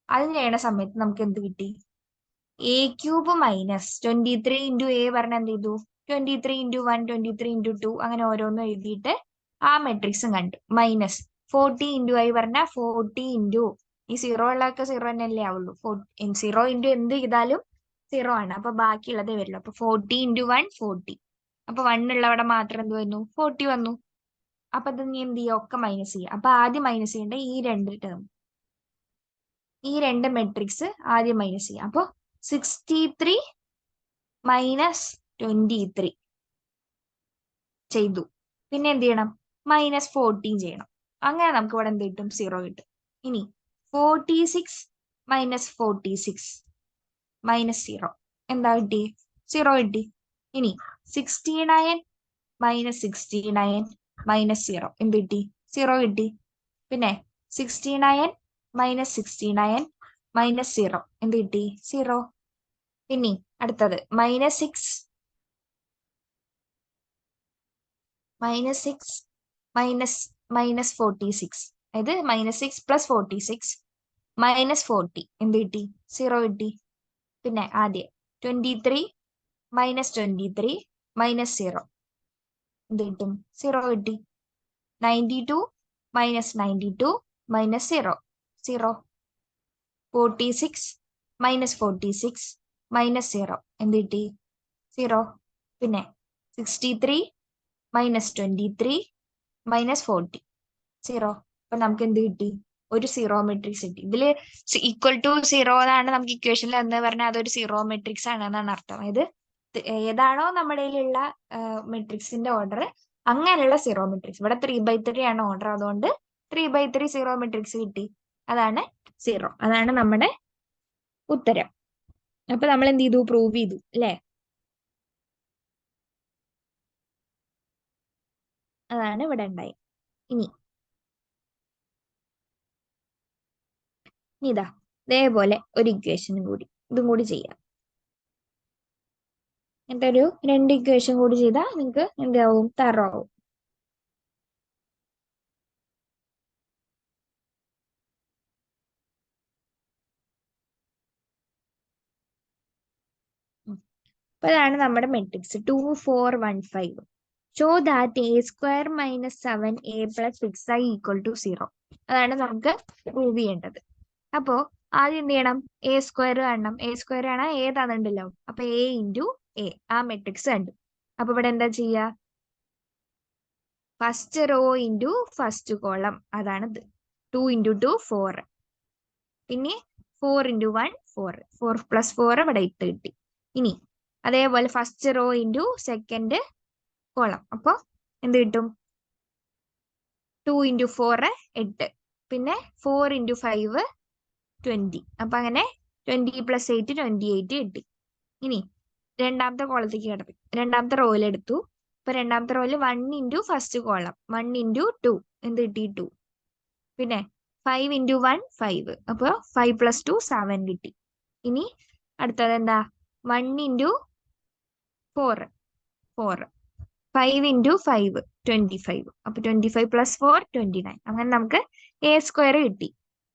അതും ചെയ്യണ സമയത്ത് നമുക്ക് എന്ത് കിട്ടി? A cube minus 23 into A പറഞ്ഞ എന്ത് ചെയ്തു? 23 ഇൻറ്റു 1, 23 ഇൻറ്റു 2 അങ്ങനെ ഓരോന്നും എഴുതിയിട്ട് ആ മെട്രിക്സും കണ്ടു. മൈനസ് 40 ഇൻറ്റു ഐ പറഞ്ഞ 40 ഇൻറ്റു ഈ സീറോ ഉള്ളതൊക്കെ സീറോ തന്നെയല്ലേ ആവുള്ളൂ. 0 ഇൻറ്റു എന്ത് ചെയ്താലും 0 ആണ്. അപ്പൊ ബാക്കിയുള്ളതേ വരുള്ളൂ. അപ്പൊ 40 ഇൻറ്റു 1 40. അപ്പൊ 1 ഉള്ളവിടെ മാത്രം എന്ത് വന്നു? 40 വന്നു. അപ്പൊ ഇത് നീ എന്ത് ചെയ്യുക? ഒക്കെ മൈനസ് ചെയ്യുക. അപ്പൊ ആദ്യം മൈനസ് ചെയ്യേണ്ട ഈ രണ്ട് ടേം, ഈ രണ്ട് മെട്രിക്സ് ആദ്യം മൈനസ് ചെയ്യുക. അപ്പൊ 63 മൈനസ് 23 ചെയ്തു. പിന്നെ എന്ത് ചെയ്യണം? മൈനസ് 14 ചെയ്യണം. അങ്ങനെ നമുക്ക് ഇവിടെ എന്ത് കിട്ടും? 0 കിട്ടും. ഇനി 46 മൈനസ് 46 മൈനസ് 0 എന്താ കിട്ടി? 0 കിട്ടി. ഇനി 69 മൈനസ് 69 മൈനസ് 0 എന്ത് കിട്ടി? 0 കിട്ടി. പിന്നെ 69 മൈനസ് 69 മൈനസ് 0 എന്ത് കിട്ടി? 0. ഇനി അടുത്തത് മൈനസ് 6 മൈനസ് 46, അതായത് മൈനസ് 6 പ്ലസ് 46 മൈനസ് 40 എന്ത് കിട്ടി? 0 കിട്ടി. പിന്നെ ആദ്യം 23 മൈനസ് 23 മൈനസ് 0 എന്ത് കിട്ടും? 0 കിട്ടി. 92 മൈനസ് 92 മൈനസ് 0 0. 46 മൈനസ് 46 മൈനസ് 0 എന്ത് കിട്ടി? 0. പിന്നെ 63 മൈനസ് 23 മൈനസ് 40 0. അപ്പൊ നമുക്ക് എന്ത് കിട്ടി? ഒരു സീറോ മെട്രിക്സ് കിട്ടി. ഇതില് ഈക്വൽ ടു സീറോ എന്നാണ് നമുക്ക് ഇക്വേഷനിൽ എന്ന് പറഞ്ഞാൽ അതൊരു സീറോ മെട്രിക്സ് ആണ് എന്നാണ് അർത്ഥം. അതായത് ഏതാണോ നമ്മുടെ കയ്യിലുള്ള മെട്രിക്സിന്റെ ഓർഡർ, അങ്ങനെയുള്ള സീറോ മെട്രിക്സ്. ഇവിടെ 3/3 ആണ് ഓർഡർ, അതുകൊണ്ട് 3/3 സീറോ മെട്രിക്സ് കിട്ടി. അതാണ് 0. അതാണ് നമ്മുടെ ഉത്തരം. അപ്പൊ നമ്മൾ എന്ത് ചെയ്തു? പ്രൂവ് ചെയ്തു അല്ലേ? അതാണ് ഇവിടെ ഉണ്ടായി. ഇനി ഇതാ ഇതേപോലെ ഒരു ഇക്വേഷനും കൂടി, ഇതും കൂടി ചെയ്യാം. എന്നിട്ട് ഒരു 2 ഇക്വേഷൻ കൂടി ചെയ്താൽ നിങ്ങൾക്ക് എന്താവും? തറവാവും. അപ്പൊ അതാണ് നമ്മുടെ matrix 2 4 1 5. Show that A square minus 7a plus 6i equal to 0. അതാണ് നമുക്ക് പ്രൂവ് ചെയ്യേണ്ടത്. അപ്പോ ആദ്യം എന്ത് ചെയ്യണം? എ സ്ക്വയർ കാണണം. എ സ്ക്വയർ ആണ് ഏതാണെന്നുണ്ടല്ലോ. അപ്പൊ എ ഇൻറ്റു എ, ആ മെട്രിക്സ് കണ്ടു. അപ്പൊ ഇവിടെ എന്താ ചെയ്യുക? First row into first column, അതാണിത്. 2 ഇൻറ്റു 2 4. പിന്നെ 4 ഇൻറ്റു 1 4. 4 പ്ലസ് 4 ഇവിടെ 8 കിട്ടി. ഇനി അതേപോലെ first row into second column. അപ്പൊ എന്ത് കിട്ടും? 2 ഇൻറ്റു 4 8. പിന്നെ 4 ഇൻറ്റു 5 20. അപ്പൊ അങ്ങനെ 20 പ്ലസ് 8 28 കിട്ടി. ഇനി രണ്ടാമത്തെ കോളത്തേക്ക് കിടത്തി, രണ്ടാമത്തെ റോയിലെടുത്തു. അപ്പൊ രണ്ടാമത്തെ റോയിൽ 1 ഇൻറ്റു ഫസ്റ്റ് കോളം, 1 ഇൻറ്റു 2 എന്ത് കിട്ടി? 2. പിന്നെ 5 ഇൻറ്റു 1 5. അപ്പോൾ 5 പ്ലസ് 2 7 കിട്ടി. ഇനി അടുത്തത് എന്താ? 1 ഇൻറ്റു 4 4. 5 ഇൻറ്റു 5 25. അപ്പൊ 25 പ്ലസ് 4 29. അങ്ങനെ നമുക്ക് എ സ്ക്വയർ കിട്ടി.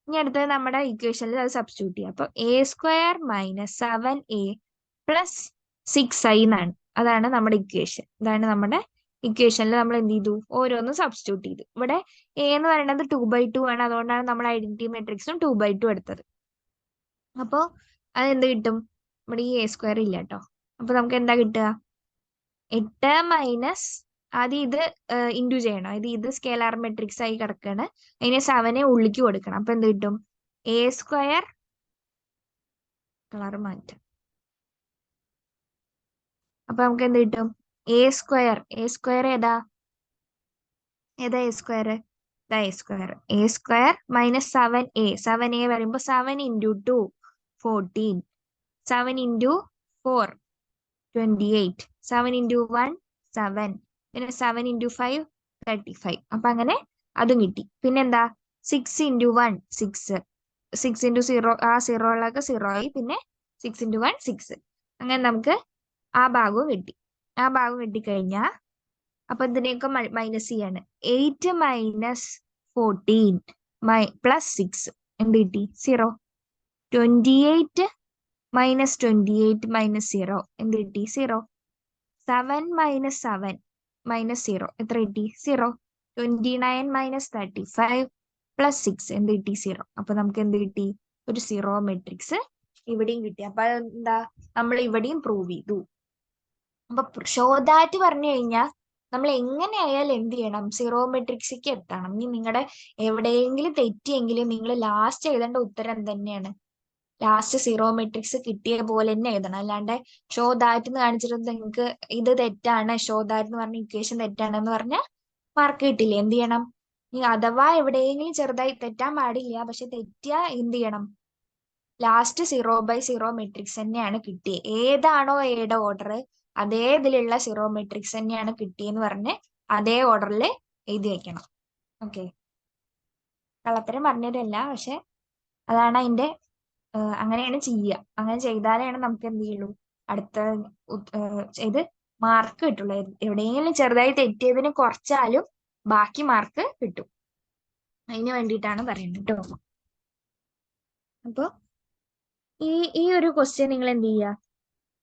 ഇനി അടുത്തത് നമ്മുടെ ഇക്വേഷനിൽ അത് സബ്സ്റ്റിറ്റ്യൂട്ട് ചെയ്യാം. അപ്പൊ A square minus 7a plus 6i എന്നാണ്. അതാണ് നമ്മുടെ ഇക്വേഷൻ. ഇതാണ് നമ്മുടെ ഇക്വേഷനിൽ നമ്മൾ എന്ത് ചെയ്തു? ഓരോന്നും സബ്സ്റ്റിറ്റ്യൂട്ട് ചെയ്തു. ഇവിടെ എ എന്ന് പറയുന്നത് 2/2 ആണ്. അതുകൊണ്ടാണ് നമ്മൾ ഐഡന്റിറ്റി മെട്രിക്സും 2/2 എടുത്തത്. അപ്പോൾ അതെന്ത് കിട്ടും? ഇവിടെ ഈ എ സ്ക്വയർ ഇല്ല കേട്ടോ. അപ്പൊ നമുക്ക് എന്താ കിട്ടുക? 8 മൈനസ്, ആദ്യം ഇത് ഇൻറ്റു ചെയ്യണം. ഇത് സ്കെയിലാർ മെട്രിക്സ് ആയി കിടക്കുകയാണ്. അതിനെ 7 ഉള്ളിക്ക് കൊടുക്കണം. അപ്പൊ എന്ത് കിട്ടും? എ സ്ക്വയർ, കളർ മാറ്റാം. അപ്പൊ നമുക്ക് എന്ത് കിട്ടും? A square. എ സ്ക്വയർ ഏതാ? A square? A square. A square minus 7a. 7a വരുമ്പോൾ 7 ഇൻറ്റു 2 14. 7 ഇൻറ്റു 4 28. 7 ഇൻറ്റു 1 7. പിന്നെ 7 ഇൻറ്റു 5 35. അപ്പൊ അങ്ങനെ അതും കിട്ടി. പിന്നെന്താ? 6 ഇൻറ്റു 1 6. 6 ഇൻറ്റു 0, ആ 0 ഉള്ളതൊക്കെ 0 ആയി. പിന്നെ 6 ഇൻറ്റു 1 6. അങ്ങനെ നമുക്ക് ആ ഭാഗവും കിട്ടി. ആ ഭാഗം കിട്ടിക്കഴിഞ്ഞാൽ അപ്പൊ ഇതിനെയൊക്കെ മൈനസ് ചെയ്യാണ്. 8 മൈനസ് 14 പ്ലസ് 6 എന്ത് കിട്ടി? 0. 28 മൈനസ് 28 മൈനസ് 0 എന്ത് കിട്ടി? 0. 7 മൈനസ് 7 മൈനസ് 0 എത്ര കിട്ടി? 0. 29 മൈനസ് 35 പ്ലസ് 6 എന്ത് കിട്ടി 0. അപ്പൊ നമുക്ക് എന്ത് കിട്ടി ഒരു സീറോ മെട്രിക്സ് ഇവിടെയും കിട്ടി. അപ്പൊ എന്താ നമ്മൾ ഇവിടെയും പ്രൂവ് ചെയ്തു. അപ്പൊ ഷോ ദാറ്റ് പറഞ്ഞു കഴിഞ്ഞാൽ നമ്മൾ എങ്ങനെയായാലും എന്ത് ചെയ്യണം സീറോ മെട്രിക്സിക്ക് എത്തണം. ഇനി നിങ്ങളുടെ എവിടെയെങ്കിലും തെറ്റിയെങ്കിലും നിങ്ങൾ ലാസ്റ്റ് എഴുതേണ്ട ഉത്തരം തന്നെയാണ് ലാസ്റ്റ് സീറോ മെട്രിക്സ് കിട്ടിയ പോലെ തന്നെ എഴുതണം. അല്ലാണ്ട് ഷോ ദാറ്റ് എന്ന് കാണിച്ചിട്ട് നിങ്ങൾക്ക് ഇത് തെറ്റാണ് ഷോ ദാറ്റ് എന്ന് പറഞ്ഞ ഇക്വേഷൻ തെറ്റാണെന്ന് പറഞ്ഞാൽ മാർക്ക് കിട്ടില്ല. എന്ത് ചെയ്യണം ഇനി അഥവാ എവിടെയെങ്കിലും ചെറുതായി തെറ്റാൻ പാടില്ല. പക്ഷെ തെറ്റിയാ എന്ത് ചെയ്യണം ലാസ്റ്റ് 0/0 മെട്രിക്സ് തന്നെയാണ് കിട്ടിയത്. ഏതാണോ എയുടെ ഓർഡർ അതേ ഇതിലുള്ള സീറോ മെട്രിക്സ് തന്നെയാണ് കിട്ടിയെന്ന് പറഞ്ഞ് അതേ ഓർഡറിൽ എഴുതി വെക്കണം. ഓക്കെ, കള്ളത്തരം പറഞ്ഞതല്ല, പക്ഷെ അതാണ് അതിന്റെ അങ്ങനെയാണ് ചെയ്യുക. അങ്ങനെ ചെയ്താലാണ് നമുക്ക് എന്ത് ചെയ്യുള്ളൂ അടുത്ത ഇത് മാർക്ക് കിട്ടുള്ളൂ. എവിടെയെങ്കിലും ചെറുതായി തെറ്റിയതിന് കുറച്ചാലും ബാക്കി മാർക്ക് കിട്ടും. അതിന് വേണ്ടിയിട്ടാണ് പറയുന്നത് കേട്ടോ. അപ്പൊ ഈ ഒരു ക്വസ്റ്റ്യൻ നിങ്ങൾ എന്ത് ചെയ്യുക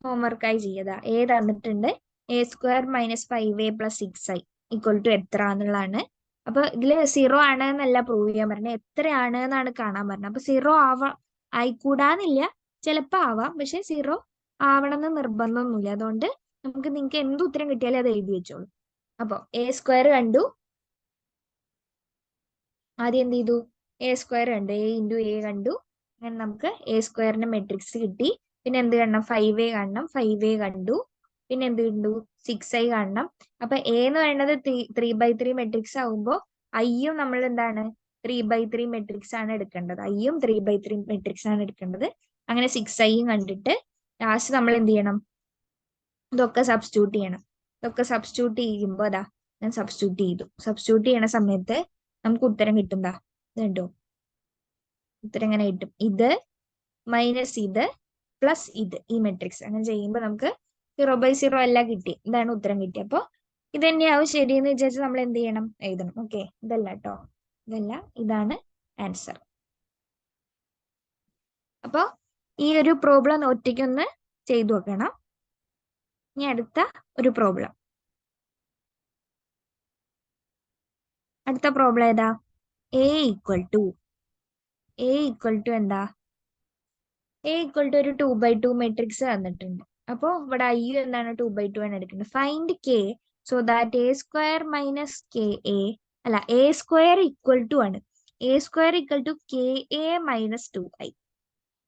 ഹോംവർക്കായി ചെയ്യതാ. തന്നിട്ടുണ്ട് a² - 5a + 6i = എത്ര എന്നുള്ളതാണ്. അപ്പൊ ഇതില് 0 ആണ് എന്നല്ല പ്രൂവ് ചെയ്യാൻ പറഞ്ഞത്, എത്രയാണ് എന്നാണ് കാണാൻ പറഞ്ഞത്. അപ്പൊ 0 ആയിക്കൂടാന്നില്ല, ചിലപ്പോ ആവാം, പക്ഷെ 0 ആവണം എന്ന് നിർബന്ധമൊന്നുമില്ല. അതുകൊണ്ട് നിങ്ങൾക്ക് എന്ത് ഉത്തരം കിട്ടിയാലും അത് എഴുതി വെച്ചോളൂ. അപ്പൊ a² കണ്ടു, ആദ്യം എന്ത് ചെയ്തു a² കണ്ടു, a × a കണ്ടു. അങ്ങനെ നമുക്ക് a² മെട്രിക്സ് കിട്ടി. പിന്നെ എന്ത് കാണണം 5a കാണണം, 5a കണ്ടു. പിന്നെ എന്ത് കണ്ടു 6i കാണണം. അപ്പൊ a എന്ന് പറയുന്നത് 3/3 മെട്രിക്സ് ആകുമ്പോൾ ഐയും നമ്മൾ എന്താണ് 3/3 മെട്രിക്സ് ആണ് എടുക്കേണ്ടത്. ഐയും 3/3 മെട്രിക്സ് ആണ് എടുക്കേണ്ടത്. അങ്ങനെ 6iയും കണ്ടിട്ട് ലാസ്റ്റ് നമ്മൾ എന്ത് ചെയ്യണം ഇതൊക്കെ സബ്സ്റ്റിറ്റ്യൂട്ട് ചെയ്യണം. ഇതൊക്കെ സബ്സ്റ്റിറ്റ്യൂട്ട് ചെയ്യുമ്പോൾ അതാ ഞാൻ സബ്സ്റ്റിറ്റ്യൂട്ട് ചെയ്തു. സബ്സ്റ്റിറ്റ്യൂട്ട് ചെയ്യണ സമയത്ത് നമുക്ക് ഉത്തരം കിട്ടും. ഇത് കണ്ടോ, ഉത്തരം എങ്ങനെ കിട്ടും ഇത് മൈനസ് ഇത് പ്ലസ് ഇത്, ഈ മെട്രിക്സ് അങ്ങനെ ചെയ്യുമ്പോൾ നമുക്ക് 0/0 എല്ലാം കിട്ടി. ഇതാണ് ഉത്തരം കിട്ടി. അപ്പോൾ ഇത് തന്നെയാവും ശരിയെന്ന് വിചാരിച്ച് നമ്മൾ എന്ത് ചെയ്യണം എഴുതണം. ഓക്കെ, ഇതല്ല കേട്ടോ, ഇതല്ല, ഇതാണ് ആൻസർ. അപ്പോൾ ഈ ഒരു പ്രോബ്ലം ഒറ്റയ്ക്കൊന്ന് ചെയ്തു നോക്കണം. ഇനി അടുത്ത ഒരു പ്രോബ്ലം. അടുത്ത പ്രോബ്ലം ഏതാ a = എന്താ ഒരു 2/2 മെട്രിക്സ് തന്നിട്ടുണ്ട്. അപ്പോൾ ഇവിടെ ഐ എന്താണ് 2/2 ആണ് എടുക്കുന്നത്. Find k so that a² - ka അല്ല a² ആണ് a² = ka - 2i.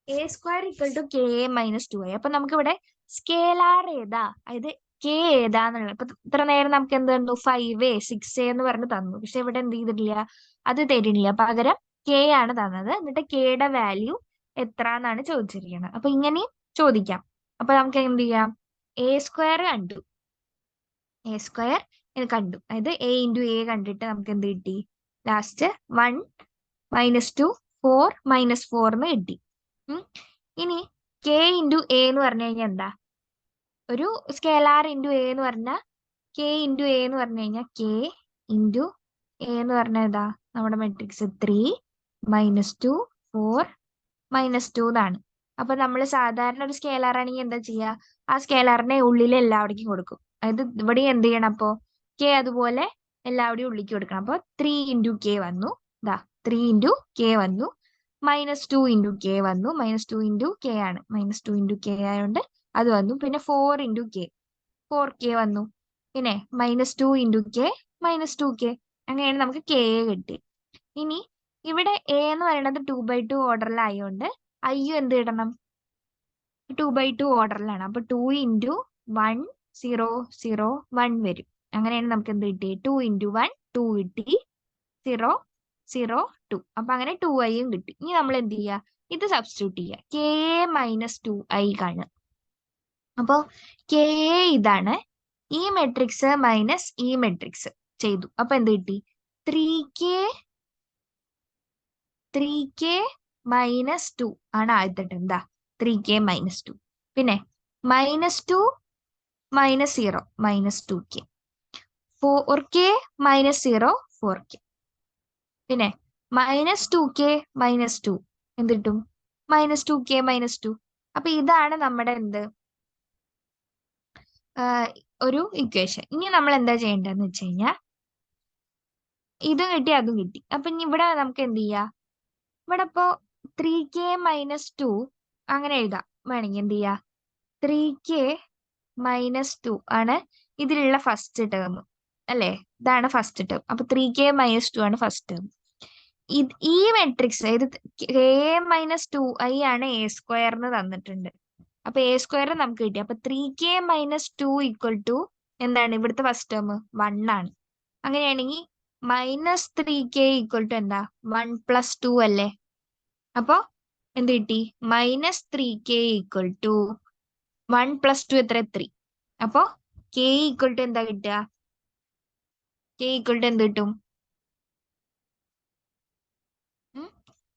a² = ka - 2i. അപ്പൊ നമുക്ക് ഇവിടെ സ്കേലാർ ഏതാ, അതായത് k ഏതാന്നുള്ളത്. ഇപ്പൊ ഇത്ര നേരം നമുക്ക് എന്ത് തന്നു 5a 6a എന്ന് പറഞ്ഞ് തന്നു. പക്ഷെ ഇവിടെ എന്ത് ചെയ്തിട്ടില്ല, അത് തരുന്നില്ല. പകരം k ആണ് തന്നത്. എന്നിട്ട് kയുടെ വാല്യൂ എത്ര എന്നാണ് ചോദിച്ചിരിക്കുന്നത്. അപ്പൊ ഇങ്ങനെയും ചോദിക്കാം. അപ്പൊ നമുക്ക് എന്ത് ചെയ്യാം a² കണ്ടു, അതായത് a × a കണ്ടിട്ട് നമുക്ക് എന്ത് കിട്ടി ലാസ്റ്റ് 1 - 2 4 - 4 എന്ന് കിട്ടി. ഇനി k × a എന്ന് പറഞ്ഞു കഴിഞ്ഞാൽ എന്താ ഒരു സ്കേലാർ × a എന്ന് പറഞ്ഞാൽ k × a എന്ന് പറഞ്ഞു കഴിഞ്ഞാൽ k × a എന്ന് പറഞ്ഞാൽ ഏതാ നമ്മുടെ മെട്രിക്സ് 3 - 2 4 - 2 എന്നാണ്. അപ്പൊ നമ്മൾ സാധാരണ ഒരു സ്കേലാർ ആണെങ്കിൽ എന്താ ചെയ്യുക, ആ സ്കേലാറിനെ ഉള്ളിൽ എല്ലാവിടേക്കും കൊടുക്കും. അതായത് ഇവിടെ എന്ത് ചെയ്യണം അപ്പോ k അതുപോലെ എല്ലാവിടെയും ഉള്ളിലേക്ക് കൊടുക്കണം. അപ്പൊ 3 × k വന്നു, 3 × k വന്നു, -2 × k വന്നു, -2 × k ആണ്, -2 × k ആയതുകൊണ്ട് അത് വന്നു. പിന്നെ 4 × k 4k വന്നു. പിന്നെ -2 × k -2k. അങ്ങനെയാണ് നമുക്ക് k കിട്ടി. ഇനി ഇവിടെ a എന്ന് പറയുന്നത് 2/2 ഓർഡറിലായതുകൊണ്ട് ഐയും എന്ത് ഇടണം 2/2 ഓർഡറിലാണ്. അപ്പൊ 2 × 1 0 0 1 വരും. അങ്ങനെയാണ് നമുക്ക് എന്ത് കിട്ടി 2 × 1 2 കിട്ടി, 0 0 2. അപ്പൊ അങ്ങനെ 2iയും കിട്ടി. ഇനി നമ്മൾ എന്ത് ചെയ്യുക ഇത് സബ്സ്റ്റിറ്റ്യൂട്ട് ചെയ്യുക, ka - 2i കാണുക. അപ്പോ ka ഇതാണ്, ഈ മെട്രിക്സ് മൈനസ് ഈ മെട്രിക്സ് ചെയ്തു. അപ്പൊ എന്ത് കിട്ടി 3k - 2 ആണ് ആദ്യത്തെ ടേം. 3k - 2. പിന്നെ -2 - 0 -2k, 4k - 0 4k. പിന്നെ -2k - 2 എന്ത് കിട്ടും -2k - 2. അപ്പൊ ഇതാണ് നമ്മുടെ എന്ത് ഒരു ഇക്വേഷൻ. ഇനി നമ്മൾ എന്താ ചെയ്യേണ്ടതെന്ന് വെച്ച് കഴിഞ്ഞാൽ ഇതും കിട്ടി അതും കിട്ടി. അപ്പൊ ഇനി ഇവിടെ നമുക്ക് എന്ത് ചെയ്യാം? ഇവിടെ ഇപ്പോ 3k-2 അങ്ങനെ എഴുതാം. വേണമെങ്കിൽ എന്ത് ചെയ്യാ? 3k-2 ആണ് ഇതിലുള്ള ഫസ്റ്റ് ടേം അല്ലേ? ഇതാണ് ഫസ്റ്റ് ടേം. അപ്പൊ 3k-2 ആണ് ഫസ്റ്റ് ടേം. ഈ മെട്രിക്സ് ഇത് k-2i ആണ് എ സ്ക്വയറിന് തന്നിട്ടുണ്ട്. അപ്പൊ എ സ്ക്വയർ നമുക്ക് കിട്ടി. അപ്പൊ 3k-2 ഈക്വൽ ടു എന്താണ് ഇവിടുത്തെ ഫസ്റ്റ് ടേം? 1 ആണ്. അങ്ങനെയാണെങ്കിൽ -3k ഈക്വൽ ടു എന്താ? 1 + 2 അല്ലേ? അപ്പൊ എന്ത് കിട്ടി? -3k ഈക്വൽ ടു 1 + 2 എത്ര? 3. അപ്പൊ k ഈക്വൽ ടു എന്താ കിട്ടുക? k ഈക്വൽ ടു എന്ത് കിട്ടും?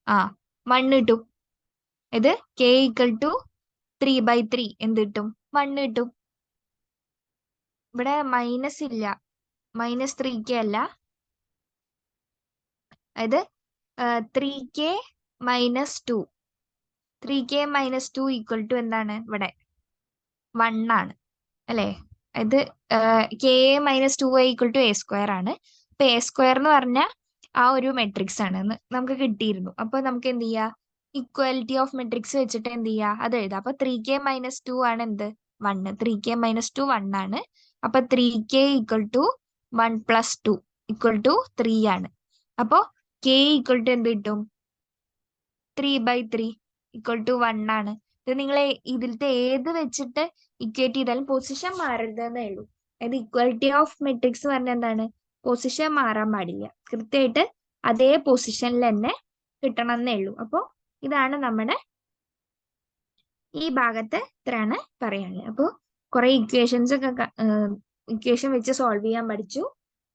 ആ 1 കിട്ടും. ഇത് k ഈക്വൽ ടു 3/3 എന്ത് കിട്ടും? 1 കിട്ടും. ഇവിടെ മൈനസ് ഇല്ല, -3k അല്ല, അതായത് 3k-2 3k-2 ഈക്വൽ ടു എന്താണ്? ഇവിടെ 1 ആണ് അല്ലേ? ഇത് k-2i equal to A square ആണ്. അപ്പൊ എ സ്ക്വയർ എന്ന് പറഞ്ഞാൽ ആ ഒരു മെട്രിക്സ് ആണ് നമുക്ക് കിട്ടിയിരുന്നു. അപ്പൊ നമുക്ക് എന്ത് ചെയ്യാ? ഇക്വാലിറ്റി ഓഫ് മെട്രിക്സ് വെച്ചിട്ട് എന്ത് ചെയ്യാ? അത് എഴുതാം. അപ്പൊ 3k-2 ആണ് എന്ത്? 1. 3k-2 1 ആണ്. അപ്പൊ 3k equal to 1 + 2 equal to 3 ആണ്. അപ്പൊ k ഈക്വൽ ടു എന്ത് കിട്ടും? 3/3 ഈക്വൽ ടു 1 ആണ്. ഇത് നിങ്ങൾ ഇതിലത്തെ ഏത് വെച്ചിട്ട് ഇക്വേറ്റ് ചെയ്താലും പൊസിഷൻ മാറരുതെന്നേ ഉള്ളൂ. അതായത് ഇക്വാലിറ്റി ഓഫ് മെട്രിക്സ് പറഞ്ഞാൽ എന്താണ്? പൊസിഷൻ മാറാൻ പാടില്ല. കൃത്യമായിട്ട് അതേ പൊസിഷനിൽ തന്നെ കിട്ടണം എന്നേ ഉള്ളൂ. അപ്പോൾ ഇതാണ് നമ്മുടെ ഈ ഭാഗത്ത് ഇത്രയാണ് പറയാനുള്ളത്. അപ്പോൾ കുറെ ഇക്വേഷൻസ് ഒക്കെ ഇക്വേഷൻ വെച്ച് സോൾവ് ചെയ്യാൻ പഠിച്ചു.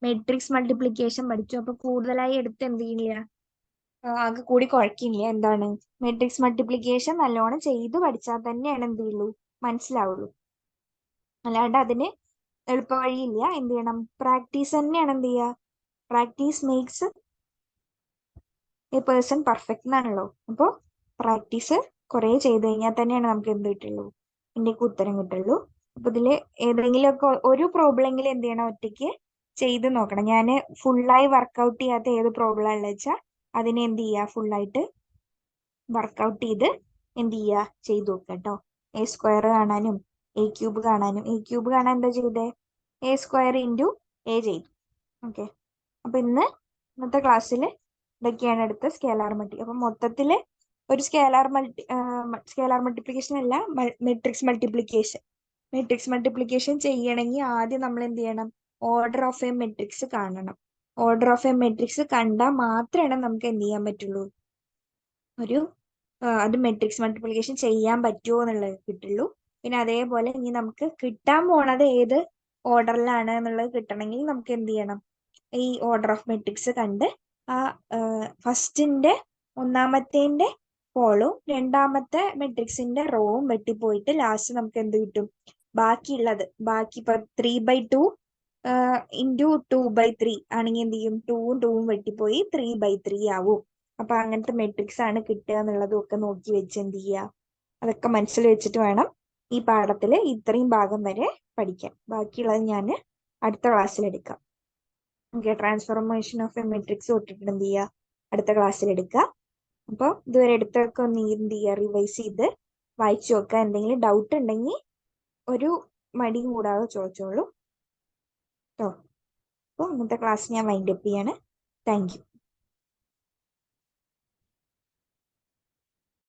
മെട്രിക്സ് മൾട്ടിപ്ലിക്കേഷൻ പഠിച്ചു. അപ്പൊ കൂടുതലായി എടുത്ത് എന്ത് ചെയ്യില്ല, ആകെ കൂടി കുഴക്കില്ല. എന്താണ് മെട്രിക്സ് മൾട്ടിപ്ലിക്കേഷൻ നല്ലോണം ചെയ്ത് പഠിച്ചാൽ തന്നെയാണ് എന്ത് ചെയ്യുള്ളൂ, മനസ്സിലാവുള്ളൂ. അല്ലാണ്ട് അതിന് എളുപ്പ വഴിയില്ല. എന്ത് ചെയ്യണം? പ്രാക്ടീസ് തന്നെയാണ് എന്ത് ചെയ്യുക. Practice makes A person perfect എന്നാണല്ലോ. അപ്പോൾ പ്രാക്ടീസ് കുറെ ചെയ്ത് കഴിഞ്ഞാൽ തന്നെയാണ് നമുക്ക് എന്ത് കിട്ടുള്ളൂ, ഇന്ത്യക്ക് ഉത്തരം കിട്ടുള്ളൂ. അപ്പൊ ഇതില് ഏതെങ്കിലും ഒക്കെ ഒരു പ്രോബ്ലമെങ്കിലും എന്ത് ചെയ്യണം, ഒറ്റയ്ക്ക് ചെയ്ത് നോക്കണം. ഞാൻ ഫുള്ളായി വർക്കൗട്ട് ചെയ്യാത്ത ഏത് പ്രോബ്ലം ഉള്ളത് വെച്ചാൽ അതിനെ എന്ത് ചെയ്യുക, ഫുള്ളായിട്ട് വർക്കൗട്ട് ചെയ്ത് എന്ത് ചെയ്യുക, ചെയ്തു നോക്കുക കേട്ടോ. എ സ്ക്വയർ കാണാനും എ ക്യൂബ് കാണാനും. എ ക്യൂബ് കാണാൻ എന്താ ചെയ്തേ? എ സ്ക്വയർ ഇൻറ്റു എ ചെയ്തു. ഓക്കെ. അപ്പൊ ഇന്നത്തെ ക്ലാസ്സിൽ ഇതൊക്കെയാണ് എടുത്ത സ്കേലാർ മൾട്ടി. അപ്പൊ മൊത്തത്തില് ഒരു സ്കേലാർ മൾട്ടിപ്ലിക്കേഷൻ അല്ല, മെട്രിക്സ് മൾട്ടിപ്ലിക്കേഷൻ. മെട്രിക്സ് മൾട്ടിപ്ലിക്കേഷൻ ചെയ്യണമെങ്കിൽ ആദ്യം നമ്മൾ എന്ത് ചെയ്യണം? ഓർഡർ ഓഫ് എ മെട്രിക്സ് കാണണം. ഓർഡർ ഓഫ് എ മെട്രിക്സ് കണ്ടാൽ മാത്രമാണ് നമുക്ക് എന്ത് ചെയ്യാൻ പറ്റുള്ളൂ, ഒരു അത് മെട്രിക്സ് മൾട്ടിപ്ലിക്കേഷൻ ചെയ്യാൻ പറ്റുമോ എന്നുള്ളത് കിട്ടുള്ളൂ. പിന്നെ അതേപോലെ ഇനി നമുക്ക് കിട്ടാൻ പോണത് ഏത് ഓർഡറിലാണ് എന്നുള്ളത് കിട്ടണമെങ്കിൽ നമുക്ക് എന്ത് ചെയ്യണം? ഈ ഓർഡർ ഓഫ് മെട്രിക്സ് കണ്ട് ആ ഫസ്റ്റിന്റെ ഒന്നാമത്തേന്റെ കോളും രണ്ടാമത്തെ മെട്രിക്സിന്റെ റോവും വെട്ടിപ്പോയിട്ട് ലാസ്റ്റ് നമുക്ക് എന്ത് കിട്ടും? ബാക്കി ഇപ്പൊ 3/2 ഇൻറ്റു 2/3 ആണെങ്കിൽ എന്ത് ചെയ്യും? 2ഉം 2ഉം വെട്ടിപ്പോയി 3/3 ആവും. അപ്പൊ അങ്ങനത്തെ മെട്രിക്സ് ആണ് കിട്ടുക എന്നുള്ളതും ഒക്കെ നോക്കി വെച്ച് എന്ത് ചെയ്യുക, അതൊക്കെ മനസ്സിൽ വെച്ചിട്ട് വേണം ഈ പാഠത്തില് ഇത്രയും ഭാഗം വരെ പഠിക്കാൻ. ബാക്കിയുള്ളത് ഞാൻ അടുത്ത ക്ലാസ്സിൽ എടുക്കാം. Okay. Transformation of A matrix തൊട്ടിട്ട് എന്ത് ചെയ്യുക, അടുത്ത ക്ലാസ്സിൽ എടുക്കുക. അപ്പോൾ ഇതുവരെ എടുത്തൊക്കെ ഒന്ന് എന്ത് ചെയ്യുക, റിവൈസ് ചെയ്ത് വായിച്ചു നോക്കുക. എന്തെങ്കിലും ഡൗട്ട് ഉണ്ടെങ്കിൽ ഒരു മടിയും കൂടാതെ ചോദിച്ചോളൂ കേട്ടോ. അപ്പോൾ ഇന്നത്തെ ക്ലാസ് ഞാൻ വൈൻഡ് അപ്പ് ചെയ്യാണ്. Thank you.